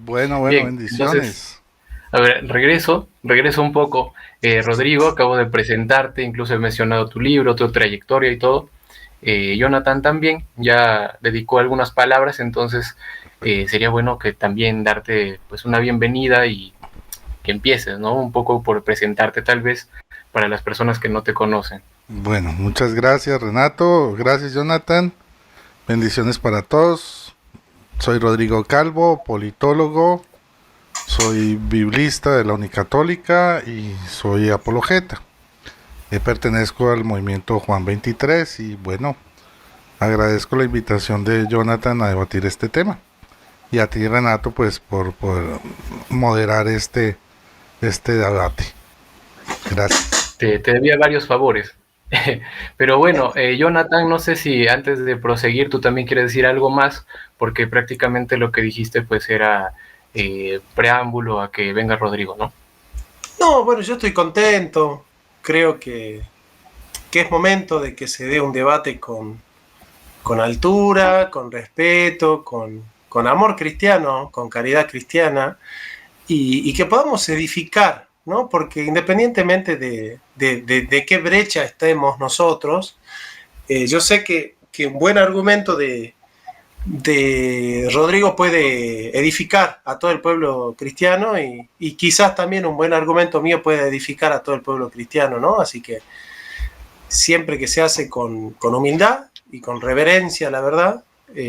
Bueno, Bien, entonces, bendiciones. a ver, regreso un poco. Rodrigo, acabo de presentarte, incluso he mencionado tu libro, tu trayectoria y todo. Jonathan también ya dedicó algunas palabras, entonces sería bueno que también darte pues una bienvenida y que empieces, ¿no? Un poco por presentarte tal vez para las personas que no te conocen. Bueno, muchas gracias Renato, gracias Jonathan, bendiciones para todos. Soy Rodrigo Calvo, politólogo, soy biblista de la Unicatólica y soy apologeta. Pertenezco al movimiento Juan 23 y bueno, agradezco la invitación de Jonathan a debatir este tema. Y a ti Renato pues por moderar este debate. Gracias. Te debía varios favores. Pero bueno, Jonathan, no sé si antes de proseguir tú también quieres decir algo más, porque prácticamente lo que dijiste pues era preámbulo a que venga Rodrigo, ¿no? No, bueno, yo estoy contento. Creo que es momento de que se dé un debate con altura, con respeto, con amor cristiano, con caridad cristiana, y que podamos edificar, ¿no? Porque independientemente de qué brecha estemos nosotros, yo sé que un buen argumento de Rodrigo puede edificar a todo el pueblo cristiano y quizás también un buen argumento mío puede edificar a todo el pueblo cristiano, ¿no? Así que siempre que se hace con humildad y con reverencia, la verdad,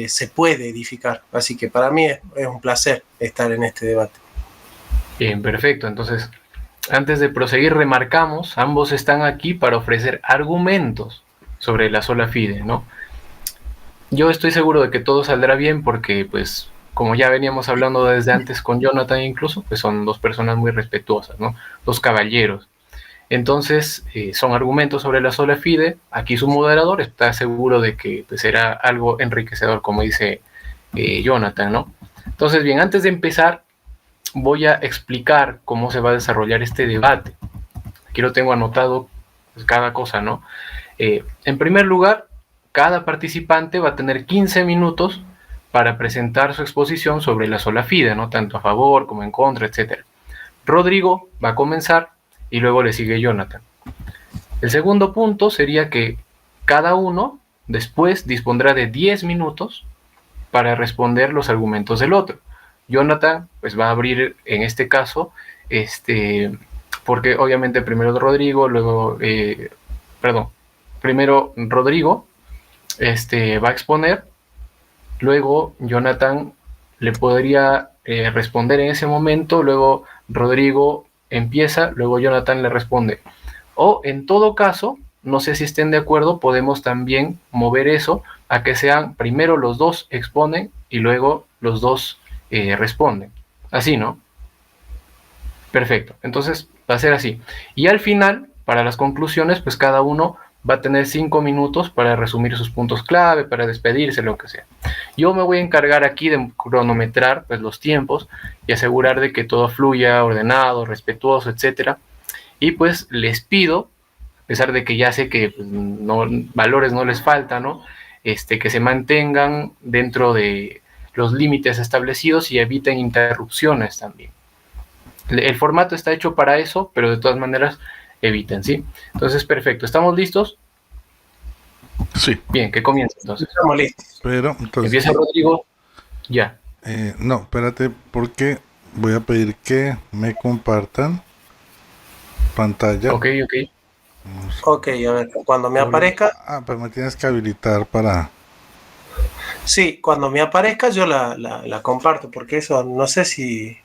se puede edificar. Así que para mí es un placer estar en este debate. Bien, perfecto. Entonces, antes de proseguir, remarcamos, ambos están aquí para ofrecer argumentos sobre la sola fide, ¿no? Yo estoy seguro de que todo saldrá bien porque, pues, como ya veníamos hablando desde antes con Jonathan incluso, pues son dos personas muy respetuosas, ¿no? Dos caballeros. Entonces, son argumentos sobre la sola fide. Aquí su moderador está seguro de que pues, será algo enriquecedor, como dice Jonathan, ¿no? Entonces, bien, antes de empezar, voy a explicar cómo se va a desarrollar este debate. Aquí lo tengo anotado pues, cada cosa, ¿no? En primer lugar, cada participante va a tener 15 minutos para presentar su exposición sobre la sola fide, ¿no? Tanto a favor como en contra, etc. Rodrigo va a comenzar y luego le sigue Jonathan. El segundo punto sería que cada uno después dispondrá de 10 minutos para responder los argumentos del otro. Jonathan pues va a abrir en este caso, porque obviamente primero Rodrigo, luego, perdón, primero Rodrigo va a exponer, luego Jonathan le podría responder en ese momento, luego Rodrigo empieza, luego Jonathan le responde. O en todo caso, no sé si estén de acuerdo, podemos también mover eso a que sean primero los dos exponen y luego los dos responden. Así, ¿no? Perfecto. Entonces va a ser así. Y al final, para las conclusiones, pues cada uno va a tener 5 minutos para resumir sus puntos clave, para despedirse, lo que sea. Yo me voy a encargar aquí de cronometrar pues, los tiempos y asegurar de que todo fluya ordenado, respetuoso, etcétera. Y pues les pido, a pesar de que ya sé que pues, no, valores no les falta, ¿no? Que se mantengan dentro de los límites establecidos y eviten interrupciones también. El formato está hecho para eso, pero de todas maneras eviten, ¿sí? Entonces, perfecto. ¿Estamos listos? Sí. Bien, que comience entonces. Estamos listos. Pero entonces... Empieza Rodrigo, ya. No, espérate, porque voy a pedir que me compartan pantalla. Ok, ok. Ok, a ver, cuando me aparezca, Pero me tienes que habilitar para... sí, cuando me aparezca yo la comparto, porque eso no sé si...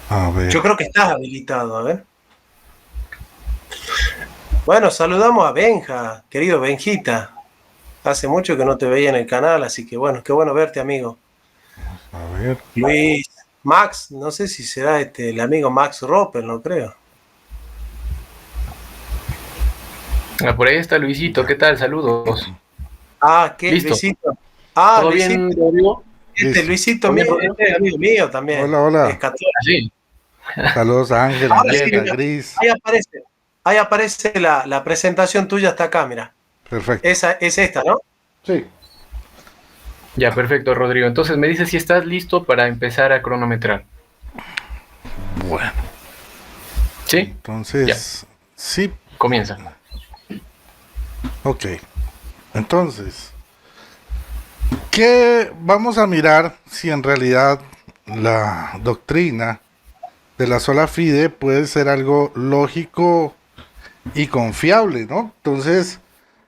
A ver. Yo creo que estás habilitado, a ver. Bueno, saludamos a Benja, querido Benjita. Hace mucho que no te veía en el canal, así que bueno, qué bueno verte, amigo. A ver. Luis, Max, no sé si será el amigo Max Roper, no creo. Por ahí está Luisito, ¿qué tal? Saludos. Ah, ¿qué? ¿Listo? Luisito. Ah, ¿Todo Luisito. bien, Rodrigo? Luisito ¿Todo bien, mío, Rodrigo? es amigo mío también. Hola, hola. Es católico. Sí. Saludos a Ángel, Ahora sí, Anel, a mira, Gris. ahí aparece la presentación tuya, está acá, mira. Perfecto. Esa es esta, ¿no? Sí. Ya, perfecto, Rodrigo. Entonces me dices si estás listo para empezar a cronometrar. Bueno, ¿Sí? Ya, entonces, sí, comienza. ok. Entonces, ¿qué vamos a mirar si en realidad la doctrina de la sola fide puede ser algo lógico y confiable, ¿no? Entonces,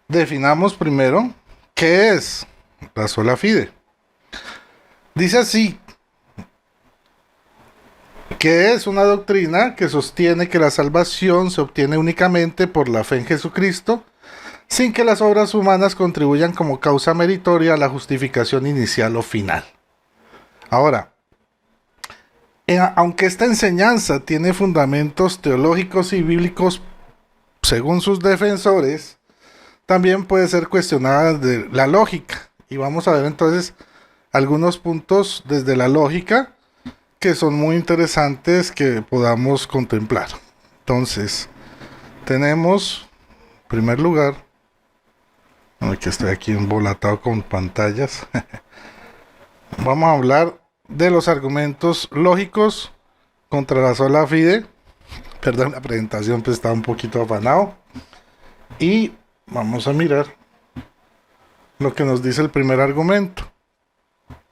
definamos primero qué es la sola fide. Dice así, que es una doctrina que sostiene que la salvación se obtiene únicamente por la fe en Jesucristo, sin que las obras humanas contribuyan como causa meritoria a la justificación inicial o final. Ahora, aunque esta enseñanza tiene fundamentos teológicos y bíblicos según sus defensores, también puede ser cuestionada de la lógica. Y vamos a ver entonces algunos puntos desde la lógica que son muy interesantes que podamos contemplar. Entonces, tenemos, en primer lugar, que estoy aquí embolatado con pantallas. Vamos a hablar de los argumentos lógicos contra la sola fide. Perdón, la presentación pues está un poquito afanado. Y vamos a mirar lo que nos dice el primer argumento.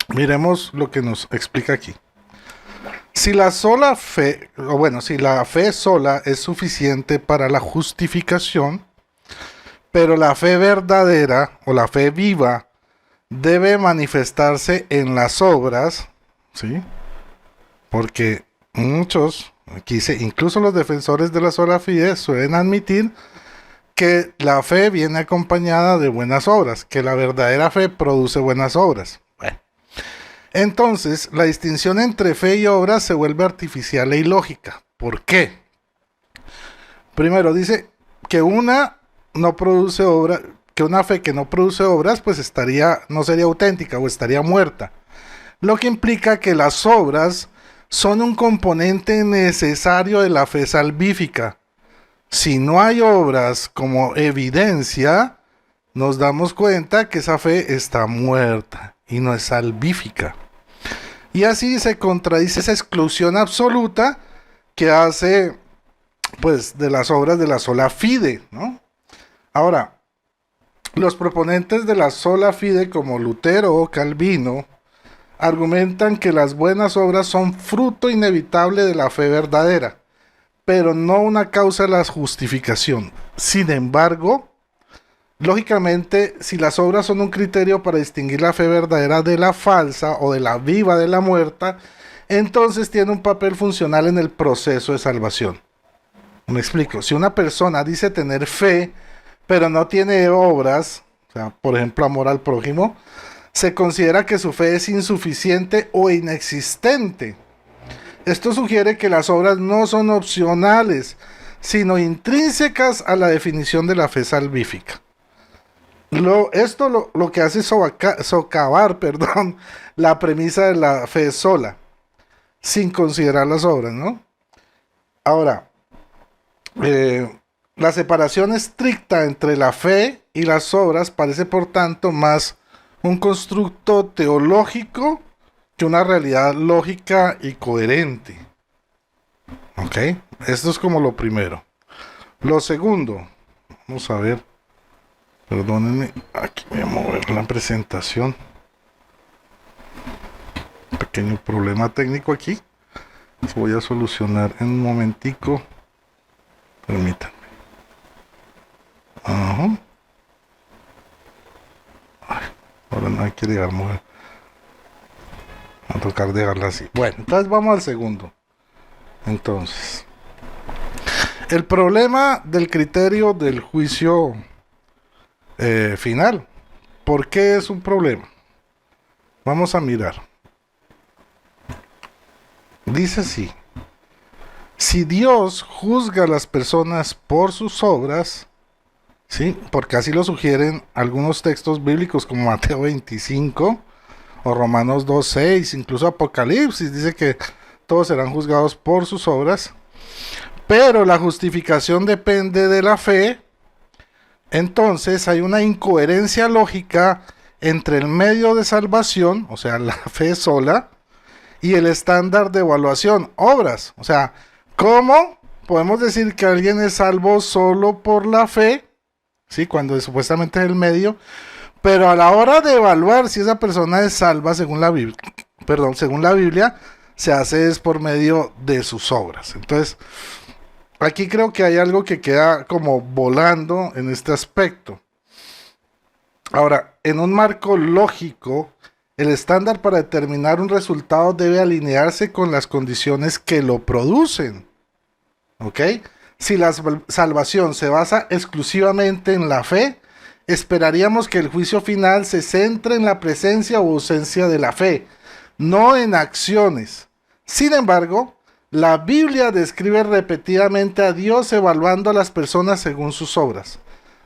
Miremos lo que nos explica aquí. Si la sola fe, o bueno, si la fe sola es suficiente para la justificación, pero la fe verdadera o la fe viva debe manifestarse en las obras, ¿sí? Porque muchos, aquí incluso los defensores de la sola fide suelen admitir que la fe viene acompañada de buenas obras, que la verdadera fe produce buenas obras. Bueno. Entonces, la distinción entre fe y obras se vuelve artificial e ilógica. ¿Por qué? Primero, dice que una no produce obra, que una fe que no produce obras, pues no sería auténtica o estaría muerta. Lo que implica que las obras son un componente necesario de la fe salvífica. Si no hay obras como evidencia, nos damos cuenta que esa fe está muerta y no es salvífica. Y así se contradice esa exclusión absoluta que hace, pues, de las obras de la sola fide, ¿no? Ahora, los proponentes de la sola fide, como Lutero o Calvino, argumentan que las buenas obras son fruto inevitable de la fe verdadera, pero no una causa de la justificación. Sin embargo, lógicamente, si las obras son un criterio para distinguir la fe verdadera de la falsa o de la viva de la muerta, entonces tiene un papel funcional en el proceso de salvación. Me explico. Si una persona dice tener fe, pero no tiene obras, o sea, por ejemplo, amor al prójimo, se considera que su fe es insuficiente o inexistente. Esto sugiere que las obras no son opcionales, sino intrínsecas a la definición de la fe salvífica. Esto lo que hace es socavar la premisa de la fe sola, sin considerar las obras, ¿no? Ahora, la separación estricta entre la fe y las obras parece, por tanto, más un constructo teológico que una realidad lógica y coherente. ¿Ok? Esto es como lo primero. Lo segundo, vamos a ver. Perdónenme, aquí voy a mover la presentación. Pequeño problema técnico aquí. Lo voy a solucionar en un momentico. Permítanme. Ajá. Ay, ahora no hay que dejar mover. Va a tocar dejarla así. Bueno, entonces vamos al segundo. Entonces, el problema del criterio del juicio final. ¿Por qué es un problema? Vamos a mirar. Dice así: si Dios juzga a las personas por sus obras, ¿sí? Porque así lo sugieren algunos textos bíblicos como Mateo 25 o Romanos 2:6, incluso Apocalipsis dice que todos serán juzgados por sus obras, pero la justificación depende de la fe. Entonces hay una incoherencia lógica entre el medio de salvación, o sea, la fe sola, y el estándar de evaluación, obras. O sea, ¿cómo podemos decir que alguien es salvo solo por la fe? ¿Sí? Cuando supuestamente es el medio. Pero a la hora de evaluar si esa persona es salva según la Biblia, se hace es por medio de sus obras. Entonces, aquí creo que hay algo que queda como volando en este aspecto. Ahora, en un marco lógico, el estándar para determinar un resultado debe alinearse con las condiciones que lo producen. ¿Ok? Si la salvación se basa exclusivamente en la fe, esperaríamos que el juicio final se centre en la presencia o ausencia de la fe, no en acciones. Sin embargo, la Biblia describe repetidamente a Dios evaluando a las personas según sus obras.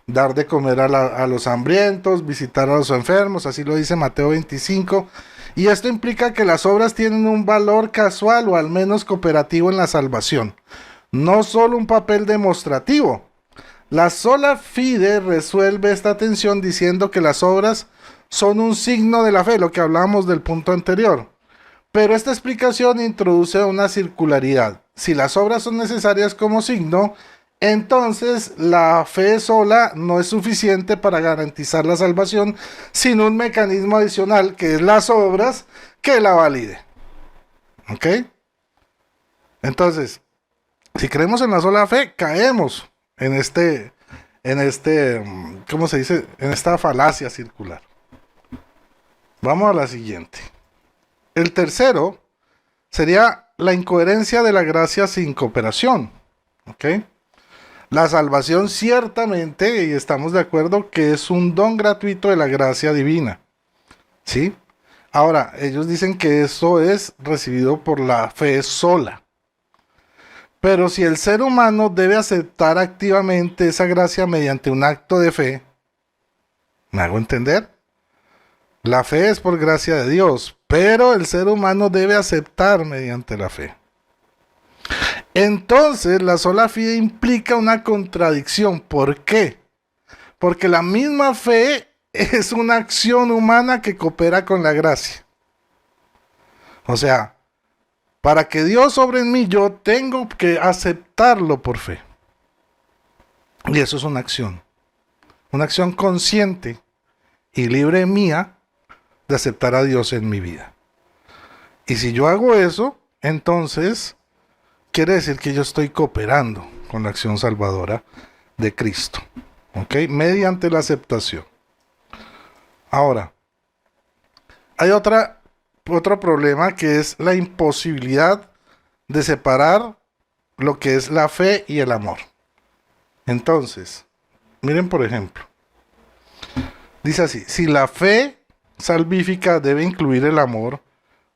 Dar de comer a los hambrientos, visitar a los enfermos, así lo dice Mateo 25. Y esto implica que las obras tienen un valor casual o al menos cooperativo en la salvación, no solo un papel demostrativo. La sola fide resuelve esta tensión diciendo que las obras son un signo de la fe, lo que hablábamos del punto anterior. Pero esta explicación introduce una circularidad. Si las obras son necesarias como signo, entonces la fe sola no es suficiente para garantizar la salvación, sino un mecanismo adicional que es las obras que la valide. ¿Ok? Entonces, si creemos en la sola fe, caemos en ¿cómo se dice? En esta falacia circular. Vamos a la siguiente. El tercero sería la incoherencia de la gracia sin cooperación. ¿Ok? La salvación ciertamente, y estamos de acuerdo, que es un don gratuito de la gracia divina. ¿Sí? Ahora, ellos dicen que eso es recibido por la fe sola. Pero si el ser humano debe aceptar activamente esa gracia mediante un acto de fe, ¿me hago entender? La fe es por gracia de Dios, pero el ser humano debe aceptar mediante la fe. Entonces, la sola fide implica una contradicción. ¿Por qué? Porque la misma fe es una acción humana que coopera con la gracia. O sea, para que Dios obre en mí, yo tengo que aceptarlo por fe. Y eso es una acción consciente y libre mía de aceptar a Dios en mi vida. Y si yo hago eso, entonces quiere decir que yo estoy cooperando con la acción salvadora de Cristo, ¿ok? Mediante la aceptación. Ahora, hay otro problema que es la imposibilidad de separar lo que es la fe y el amor. Entonces, miren por ejemplo, dice así: si la fe salvífica debe incluir el amor,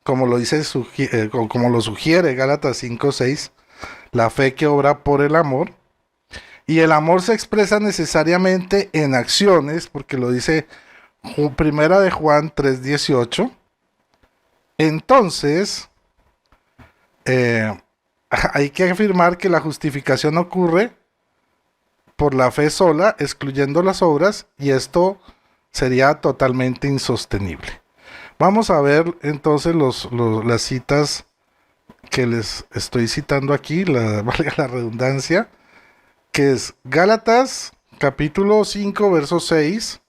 como lo sugiere Gálatas 5:6, la fe que obra por el amor, y el amor se expresa necesariamente en acciones, porque lo dice Primera de Juan 3:18, entonces hay que afirmar que la justificación ocurre por la fe sola, excluyendo las obras, y esto sería totalmente insostenible. Vamos a ver entonces las citas que les estoy citando aquí, valga la redundancia, que es Gálatas capítulo 5 verso 6,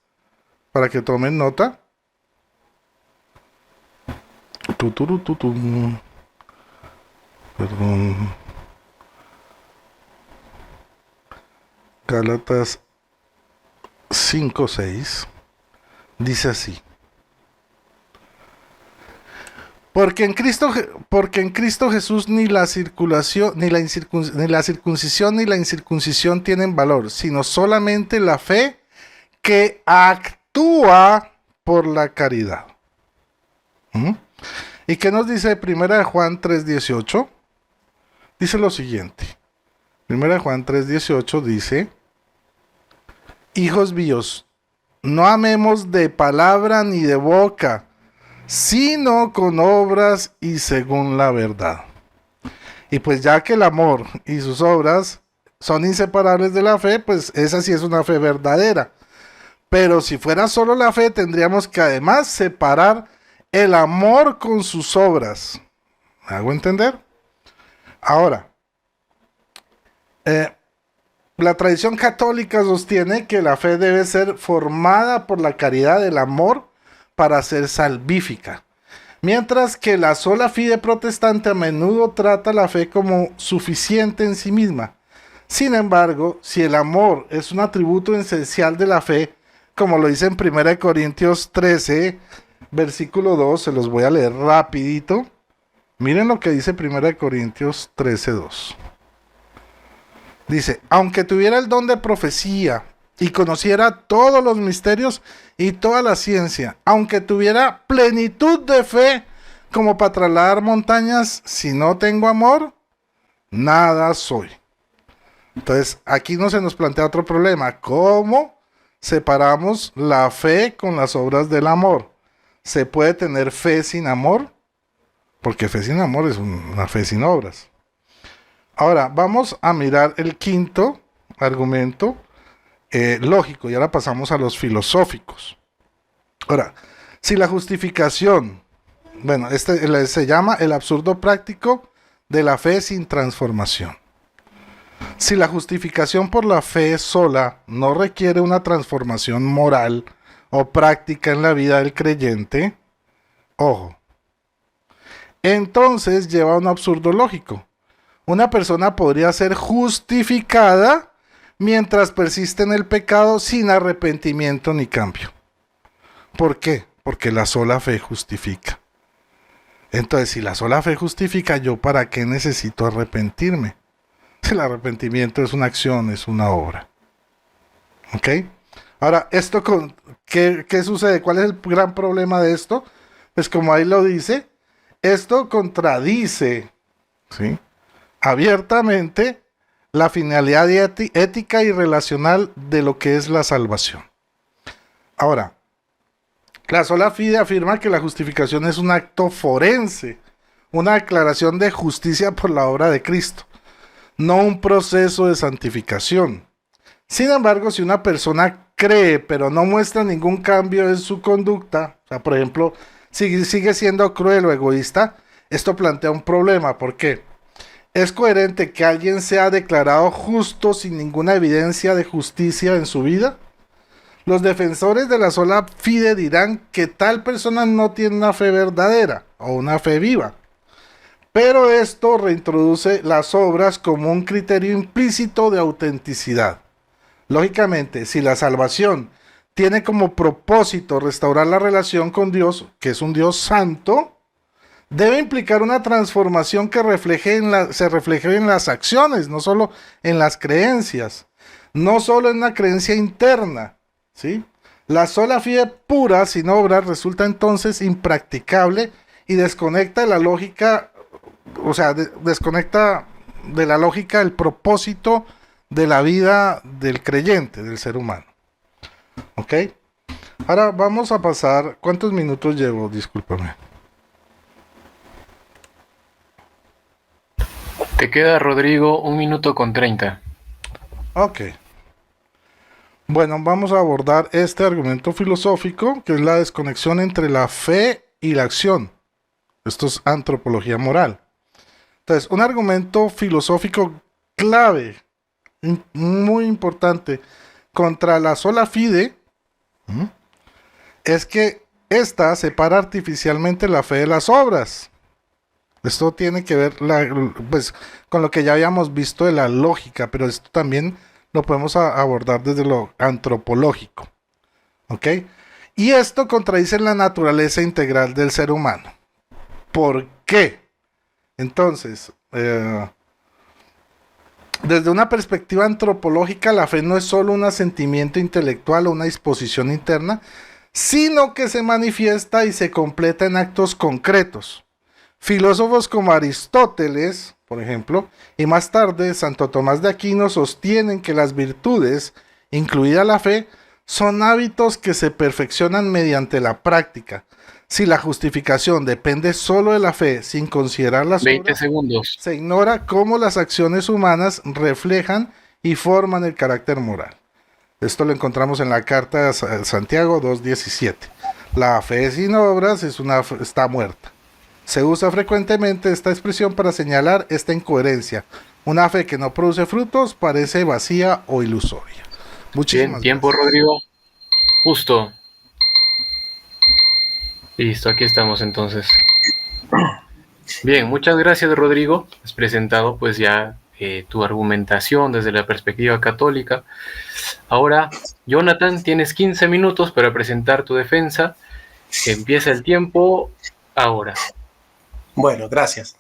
para que tomen nota. Perdón. Gálatas 5:6 dice así: porque en Cristo Jesús ni la circuncisión ni la incircuncisión tienen valor, sino solamente la fe que actúa por la caridad. ¿Y qué nos dice Primera de Juan 3:18? Dice lo siguiente. Primera de Juan 3:18 dice: hijos míos, no amemos de palabra ni de boca, sino con obras y según la verdad. Y pues ya que el amor y sus obras son inseparables de la fe, pues esa sí es una fe verdadera. Pero si fuera solo la fe, tendríamos que además separar el amor con sus obras. ¿Me hago entender? Ahora, la tradición católica sostiene que la fe debe ser formada por la caridad del amor para ser salvífica, mientras que la sola fide protestante a menudo trata la fe como suficiente en sí misma. Sin embargo, si el amor es un atributo esencial de la fe, como lo dice en 1 Corintios 13, versículo 2, se los voy a leer rapidito. Miren lo que dice 1 Corintios 13, 2. Dice, aunque tuviera el don de profecía y conociera todos los misterios y toda la ciencia, aunque tuviera plenitud de fe como para trasladar montañas, si no tengo amor, nada soy. Entonces, aquí no se nos plantea otro problema. ¿Cómo separamos la fe con las obras del amor? ¿Se puede tener fe sin amor? Porque fe sin amor es una fe sin obras. Ahora, vamos a mirar el quinto argumento lógico, y ahora pasamos a los filosóficos. Ahora, si la justificación, bueno, este se llama el absurdo práctico de la fe sin transformación. Si la justificación por la fe sola no requiere una transformación moral o práctica en la vida del creyente, ojo, entonces lleva a un absurdo lógico. Una persona podría ser justificada mientras persiste en el pecado sin arrepentimiento ni cambio. ¿Por qué? Porque la sola fe justifica. Entonces, si la sola fe justifica, ¿yo para qué necesito arrepentirme? Si el arrepentimiento es una acción, es una obra. ¿Ok? Ahora, ¿qué sucede? ¿Cuál es el gran problema de esto? Pues como ahí lo dice, esto contradice, ¿sí?, abiertamente la finalidad ética y relacional de lo que es la salvación. Ahora, la sola fide afirma que la justificación es un acto forense, una declaración de justicia por la obra de Cristo, no un proceso de santificación. Sin embargo, si una persona cree pero no muestra ningún cambio en su conducta, o sea, por ejemplo, sigue siendo cruel o egoísta, esto plantea un problema. ¿Por qué? ¿Es coherente que alguien sea declarado justo sin ninguna evidencia de justicia en su vida? Los defensores de la sola fide dirán que tal persona no tiene una fe verdadera o una fe viva. Pero esto reintroduce las obras como un criterio implícito de autenticidad. Lógicamente, si la salvación tiene como propósito restaurar la relación con Dios, que es un Dios santo, debe implicar una transformación que se refleje en las acciones, no solo en las creencias, no solo en una creencia interna, ¿sí? La sola fide pura sin obras resulta entonces impracticable y desconecta de la lógica, o sea, desconecta de la lógica el propósito de la vida del creyente, del ser humano. ¿Ok? Ahora vamos a pasar, ¿cuántos minutos llevo? Discúlpame. Te queda, Rodrigo, 1 minuto con 30. Ok. Bueno, vamos a abordar este argumento filosófico, que es la desconexión entre la fe y la acción. Esto es antropología moral. Entonces, un argumento filosófico clave, muy importante, contra la sola fide, es que ésta separa artificialmente la fe de las obras. Esto tiene que ver pues, con lo que ya habíamos visto de la lógica, pero esto también lo podemos abordar desde lo antropológico. ¿Ok? Y esto contradice la naturaleza integral del ser humano. ¿Por qué? Entonces, desde una perspectiva antropológica, la fe no es solo un asentimiento intelectual o una disposición interna, sino que se manifiesta y se completa en actos concretos. Filósofos como Aristóteles, por ejemplo, y más tarde Santo Tomás de Aquino sostienen que las virtudes, incluida la fe, son hábitos que se perfeccionan mediante la práctica. Si la justificación depende solo de la fe, sin considerar las 20 obras, segundos. se ignora cómo las acciones humanas reflejan y forman el carácter moral. Esto lo encontramos en la carta de Santiago 2:17. La fe sin obras está muerta. Se usa frecuentemente esta expresión para señalar esta incoherencia. Una fe que no produce frutos parece vacía o ilusoria. Bien, tiempo, Rodrigo. Justo. Listo, aquí estamos entonces. Bien, muchas gracias, Rodrigo. Has presentado pues ya tu argumentación desde la perspectiva católica. Ahora, Jonathan, tienes 15 minutos para presentar tu defensa. Empieza el tiempo ahora. Bueno, gracias.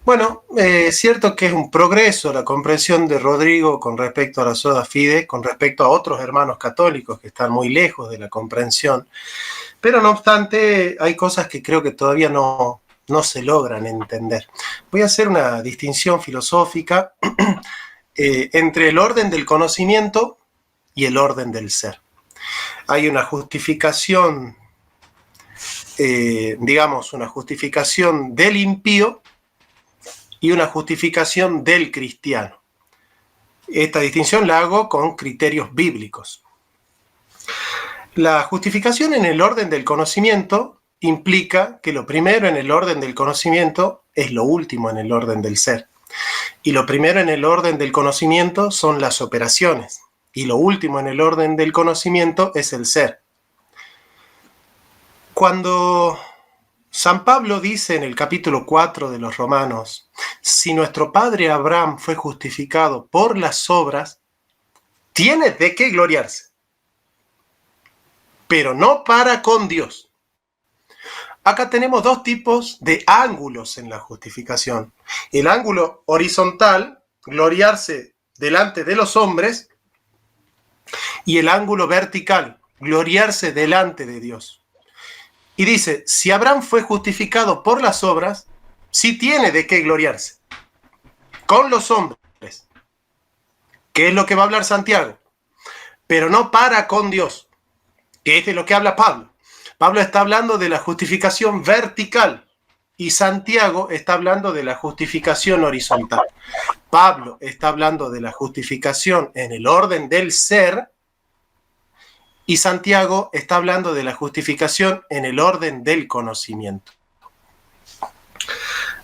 Bueno, es cierto que es un progreso la comprensión de Rodrigo con respecto a la sola fide, con respecto a otros hermanos católicos que están muy lejos de la comprensión, pero no obstante hay cosas que creo que todavía no se logran entender. Voy a hacer una distinción filosófica entre el orden del conocimiento y el orden del ser. Hay una justificación, una justificación del impío y una justificación del cristiano. Esta distinción la hago con criterios bíblicos. La justificación en el orden del conocimiento implica que lo primero en el orden del conocimiento es lo último en el orden del ser. Y lo primero en el orden del conocimiento son las operaciones. Y lo último en el orden del conocimiento es el ser. Cuando San Pablo dice en el capítulo 4 de los Romanos, si nuestro padre Abraham fue justificado por las obras, tiene de qué gloriarse, pero no para con Dios. Acá tenemos dos tipos de ángulos en la justificación. El ángulo horizontal, gloriarse delante de los hombres, y el ángulo vertical, gloriarse delante de Dios. Y dice, si Abraham fue justificado por las obras, sí tiene de qué gloriarse. Con los hombres. ¿Qué es lo que va a hablar Santiago? Pero no para con Dios. Que es de lo que habla Pablo. Pablo está hablando de la justificación vertical. Y Santiago está hablando de la justificación horizontal. Pablo está hablando de la justificación en el orden del ser. Y Santiago está hablando de la justificación en el orden del conocimiento.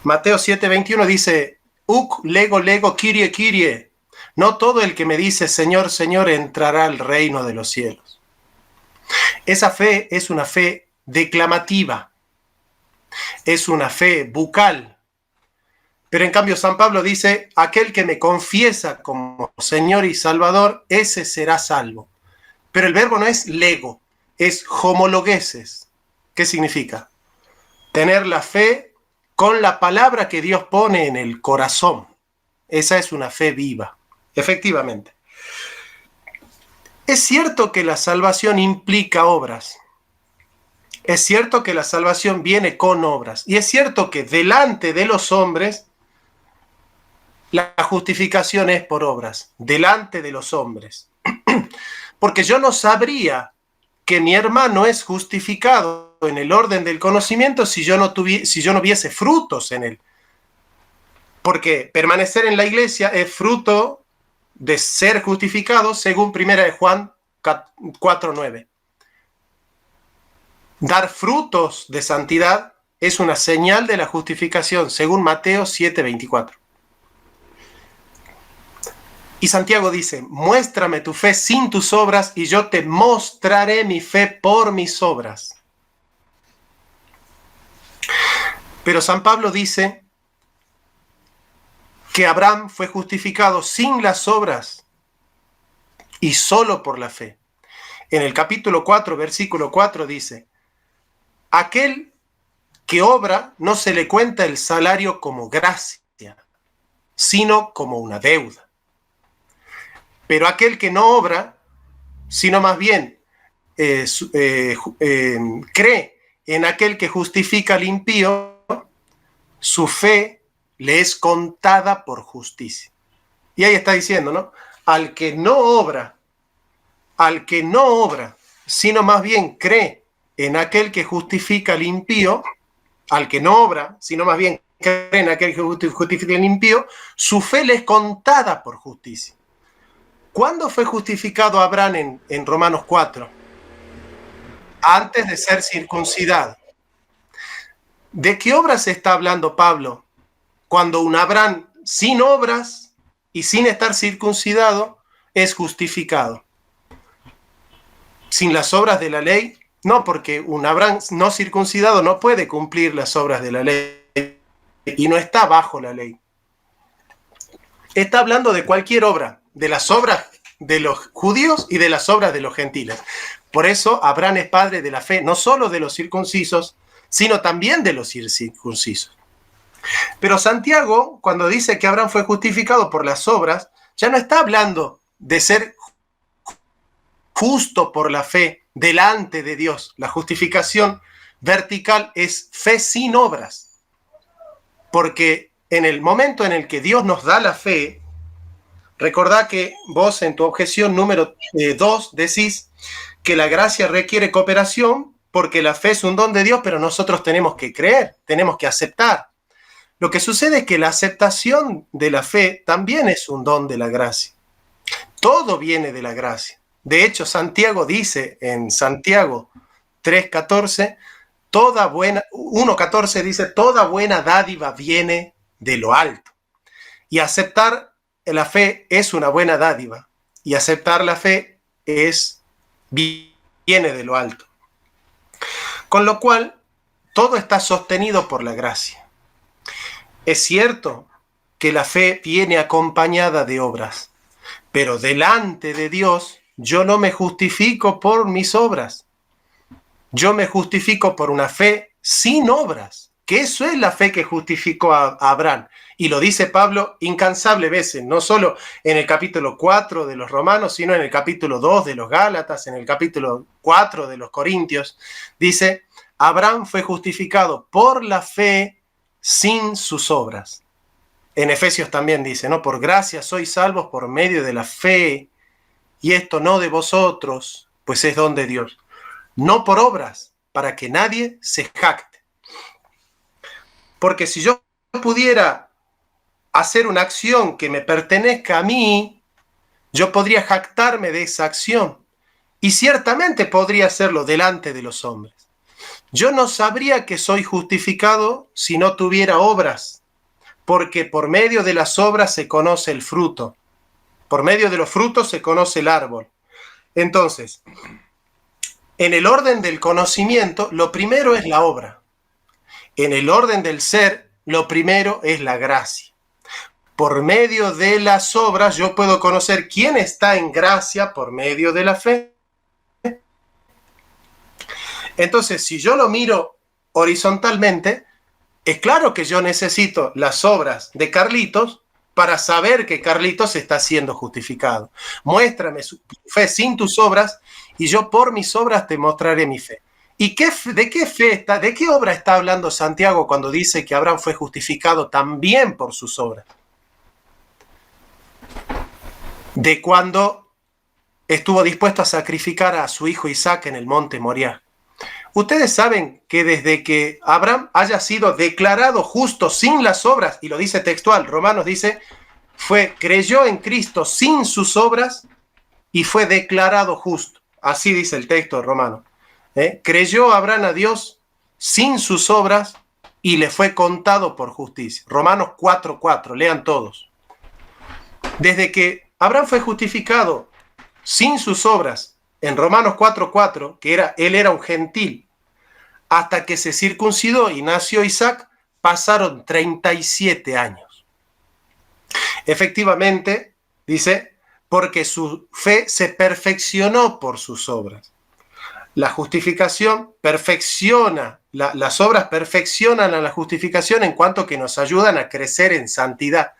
Mateo 7:21 dice, Uc lego lego Kyrie Kyrie, no todo el que me dice Señor, Señor entrará al reino de los cielos. Esa fe es una fe declamativa, es una fe bucal. Pero en cambio San Pablo dice, aquel que me confiesa como Señor y Salvador, ese será salvo. Pero el verbo no es lego, es homologueses. ¿Qué significa? Tener la fe con la palabra que Dios pone en el corazón. Esa es una fe viva, efectivamente. Es cierto que la salvación implica obras. Es cierto que la salvación viene con obras. Y es cierto que delante de los hombres, la justificación es por obras. Delante de los hombres. Porque yo no sabría que mi hermano es justificado en el orden del conocimiento si yo no viese frutos en él. Porque permanecer en la iglesia es fruto de ser justificado según 1 Juan 4:9. Dar frutos de santidad es una señal de la justificación según Mateo 7:24. Y Santiago dice, muéstrame tu fe sin tus obras y yo te mostraré mi fe por mis obras. Pero San Pablo dice que Abraham fue justificado sin las obras y solo por la fe. En el capítulo 4, versículo 4 dice, aquel que obra no se le cuenta el salario como gracia, sino como una deuda. Pero aquel que no obra, sino más bien cree en aquel que justifica al impío, su fe le es contada por justicia. Y ahí está diciendo, ¿no? Al que no obra, sino más bien cree en aquel que justifica al impío, al que no obra, sino más bien cree en aquel que justifica al impío, su fe le es contada por justicia. ¿Cuándo fue justificado Abraham en Romanos 4? Antes de ser circuncidado. ¿De qué obras está hablando Pablo? Cuando un Abraham sin obras y sin estar circuncidado es justificado. Sin las obras de la ley, no, porque un Abraham no circuncidado no puede cumplir las obras de la ley y no está bajo la ley. Está hablando de cualquier obra, de las obras de los judíos y de las obras de los gentiles. Por eso Abraham es padre de la fe, no solo de los circuncisos, sino también de los incircuncisos. Pero Santiago, cuando dice que Abraham fue justificado por las obras, ya no está hablando de ser justo por la fe delante de Dios. La justificación vertical es fe sin obras. Porque en el momento en el que Dios nos da la fe, recordá que vos en tu objeción número 2 decís que la gracia requiere cooperación porque la fe es un don de Dios, pero nosotros tenemos que creer, tenemos que aceptar. Lo que sucede es que la aceptación de la fe también es un don de la gracia. Todo viene de la gracia. De hecho, Santiago dice en Santiago 3:14, 1:14 dice, toda buena dádiva viene de lo alto. Y aceptar la fe es una buena dádiva. Y aceptar la fe viene de lo alto. Con lo cual, todo está sostenido por la gracia. Es cierto que la fe viene acompañada de obras, pero delante de Dios yo no me justifico por mis obras. Yo me justifico por una fe sin obras, que eso es la fe que justificó a Abraham. Y lo dice Pablo incansables veces, no solo en el capítulo 4 de los Romanos, sino en el capítulo 2 de los Gálatas, en el capítulo 4 de los Corintios. Dice, Abraham fue justificado por la fe sin sus obras. En Efesios también dice, ¿no? Por gracia sois salvos por medio de la fe, y esto no de vosotros, pues es don de Dios. No por obras, para que nadie se jacte. Porque si yo pudiera hacer una acción que me pertenezca a mí, yo podría jactarme de esa acción. Y ciertamente podría hacerlo delante de los hombres. Yo no sabría que soy justificado si no tuviera obras, porque por medio de las obras se conoce el fruto. Por medio de los frutos se conoce el árbol. Entonces, en el orden del conocimiento, lo primero es la obra. En el orden del ser, lo primero es la gracia. Por medio de las obras, yo puedo conocer quién está en gracia por medio de la fe. Entonces, si yo lo miro horizontalmente, es claro que yo necesito las obras de Carlitos para saber que Carlitos está siendo justificado. Muéstrame su fe sin tus obras y yo por mis obras te mostraré mi fe. ¿Y de qué obra está hablando Santiago cuando dice que Abraham fue justificado también por sus obras? De cuando estuvo dispuesto a sacrificar a su hijo Isaac en el monte Moriah. Ustedes saben que desde que Abraham haya sido declarado justo sin las obras, y lo dice textual, Romanos dice, creyó en Cristo sin sus obras y fue declarado justo. Así dice el texto de Romanos. Creyó Abraham a Dios sin sus obras y le fue contado por justicia. Romanos 4:4, lean todos. Desde que Abraham fue justificado sin sus obras, en Romanos 4:4, él era un gentil, hasta que se circuncidó y nació Isaac, pasaron 37 años. Efectivamente, dice, porque su fe se perfeccionó por sus obras. La justificación perfecciona, las obras perfeccionan a la justificación en cuanto que nos ayudan a crecer en santidad,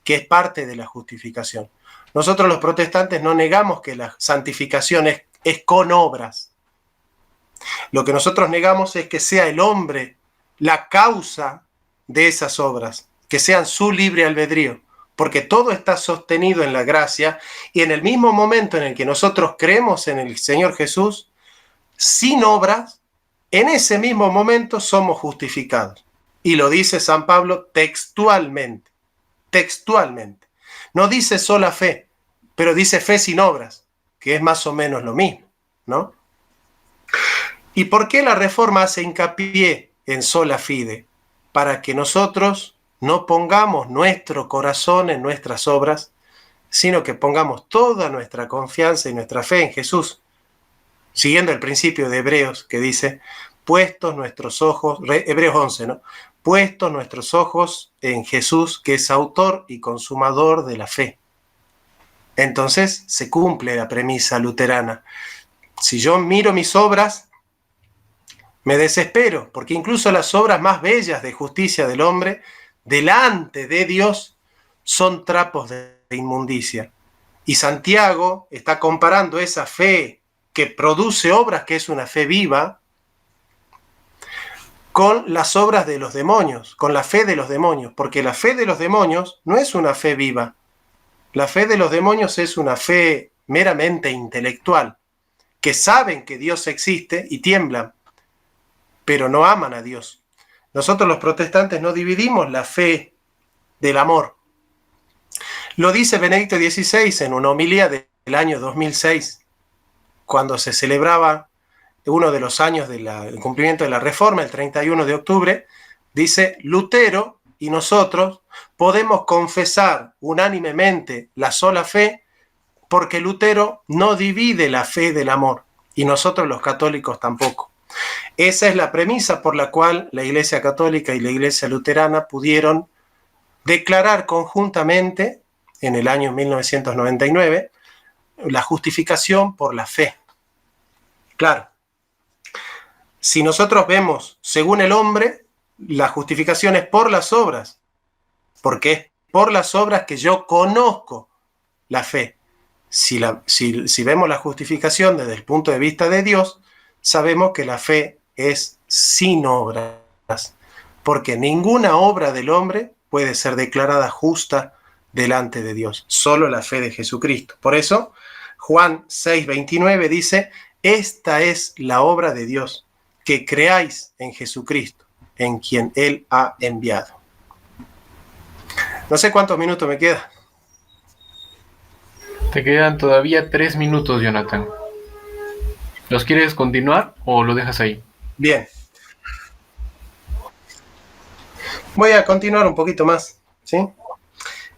que es parte de la justificación. Nosotros los protestantes no negamos que la santificación es con obras. Lo que nosotros negamos es que sea el hombre la causa de esas obras, que sean su libre albedrío, porque todo está sostenido en la gracia y en el mismo momento en el que nosotros creemos en el Señor Jesús, sin obras, en ese mismo momento somos justificados. Y lo dice San Pablo textualmente. No dice sola fe, pero dice fe sin obras, que es más o menos lo mismo, ¿no? ¿Y por qué la Reforma hace hincapié en sola fide? Para que nosotros no pongamos nuestro corazón en nuestras obras, sino que pongamos toda nuestra confianza y nuestra fe en Jesús, siguiendo el principio de Hebreos que dice, puestos nuestros ojos, Hebreos 11, ¿no? Puestos nuestros ojos en Jesús, que es autor y consumador de la fe. Entonces se cumple la premisa luterana. Si yo miro mis obras, me desespero, porque incluso las obras más bellas de justicia del hombre, delante de Dios, son trapos de inmundicia. Y Santiago está comparando esa fe que produce obras, que es una fe viva, con las obras de los demonios, con la fe de los demonios, porque la fe de los demonios no es una fe viva. La fe de los demonios es una fe meramente intelectual, que saben que Dios existe y tiemblan, pero no aman a Dios. Nosotros los protestantes no dividimos la fe del amor. Lo dice Benedicto XVI en una homilía del año 2006, cuando se celebraba uno de los años del cumplimiento de la Reforma, el 31 de octubre, dice, Lutero y nosotros podemos confesar unánimemente la sola fe porque Lutero no divide la fe del amor y nosotros los católicos tampoco. Esa es la premisa por la cual la Iglesia Católica y la Iglesia Luterana pudieron declarar conjuntamente en el año 1999 la justificación por la fe. Claro, si nosotros vemos según el hombre, la justificación es por las obras, porque es por las obras que yo conozco la fe. Si vemos la justificación desde el punto de vista de Dios, sabemos que la fe es sin obras, porque ninguna obra del hombre puede ser declarada justa delante de Dios, solo la fe de Jesucristo. Por eso, Juan 6:29 dice, esta es la obra de Dios, que creáis en Jesucristo, en quien Él ha enviado. No sé cuántos minutos me quedan. Te quedan todavía 3 minutos, Jonathan. ¿Los quieres continuar o lo dejas ahí? Bien. Voy a continuar un poquito más, ¿sí?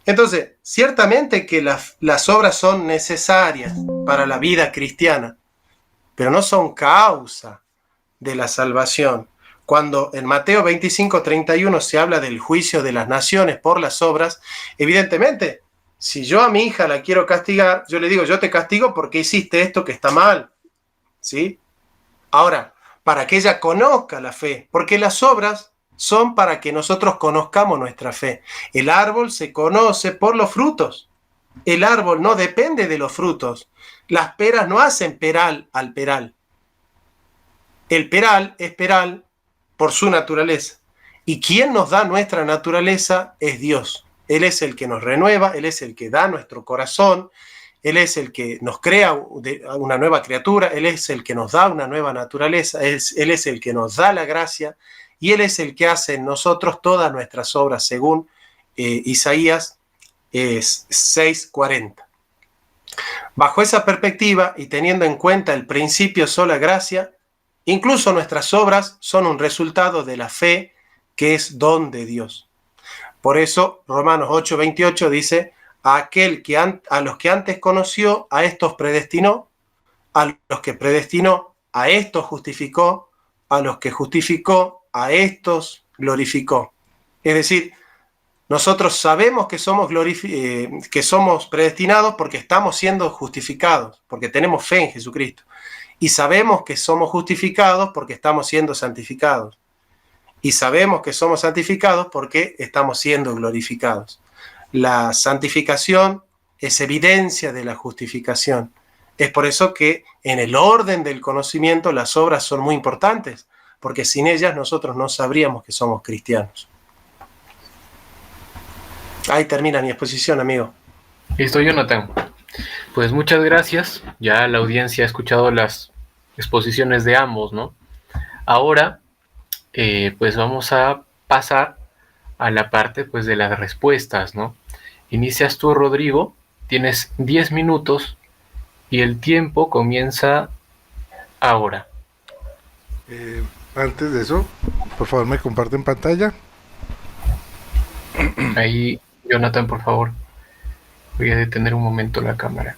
Entonces, ciertamente que las obras son necesarias para la vida cristiana, pero no son causa de la salvación. Cuando en Mateo 25:31 se habla del juicio de las naciones por las obras, evidentemente, si yo a mi hija la quiero castigar, yo le digo, yo te castigo porque hiciste esto que está mal, ¿sí? Ahora, para que ella conozca la fe, porque las obras son para que nosotros conozcamos nuestra fe. El árbol se conoce por los frutos. El árbol no depende de los frutos. Las peras no hacen peral al peral. El peral es peral por su naturaleza. Y quien nos da nuestra naturaleza es Dios. Él es el que nos renueva, Él es el que da nuestro corazón, Él es el que nos crea una nueva criatura, Él es el que nos da una nueva naturaleza, Él es el que nos da la gracia y Él es el que hace en nosotros todas nuestras obras, según Isaías 6:40. Bajo esa perspectiva y teniendo en cuenta el principio sola gracia, incluso nuestras obras son un resultado de la fe que es don de Dios. Por eso Romanos 8:28 dice, a los que antes conoció, a estos predestinó, a los que predestinó, a estos justificó, a los que justificó, a estos glorificó. Es decir, nosotros sabemos que somos predestinados porque estamos siendo justificados, porque tenemos fe en Jesucristo. Y sabemos que somos justificados porque estamos siendo santificados. Y sabemos que somos santificados porque estamos siendo glorificados. La santificación es evidencia de la justificación. Es por eso que en el orden del conocimiento las obras son muy importantes, porque sin ellas nosotros no sabríamos que somos cristianos. Ahí termina mi exposición, amigo. Listo, Jonathan. Pues muchas gracias. Ya la audiencia ha escuchado las exposiciones de ambos, ¿no? Ahora, pues vamos a pasar a la parte pues de las respuestas, ¿no? Inicias tú, Rodrigo, tienes 10 minutos y el tiempo comienza ahora. Antes de eso, por favor me comparten pantalla. Ahí, Jonathan, por favor. Voy a detener un momento la cámara.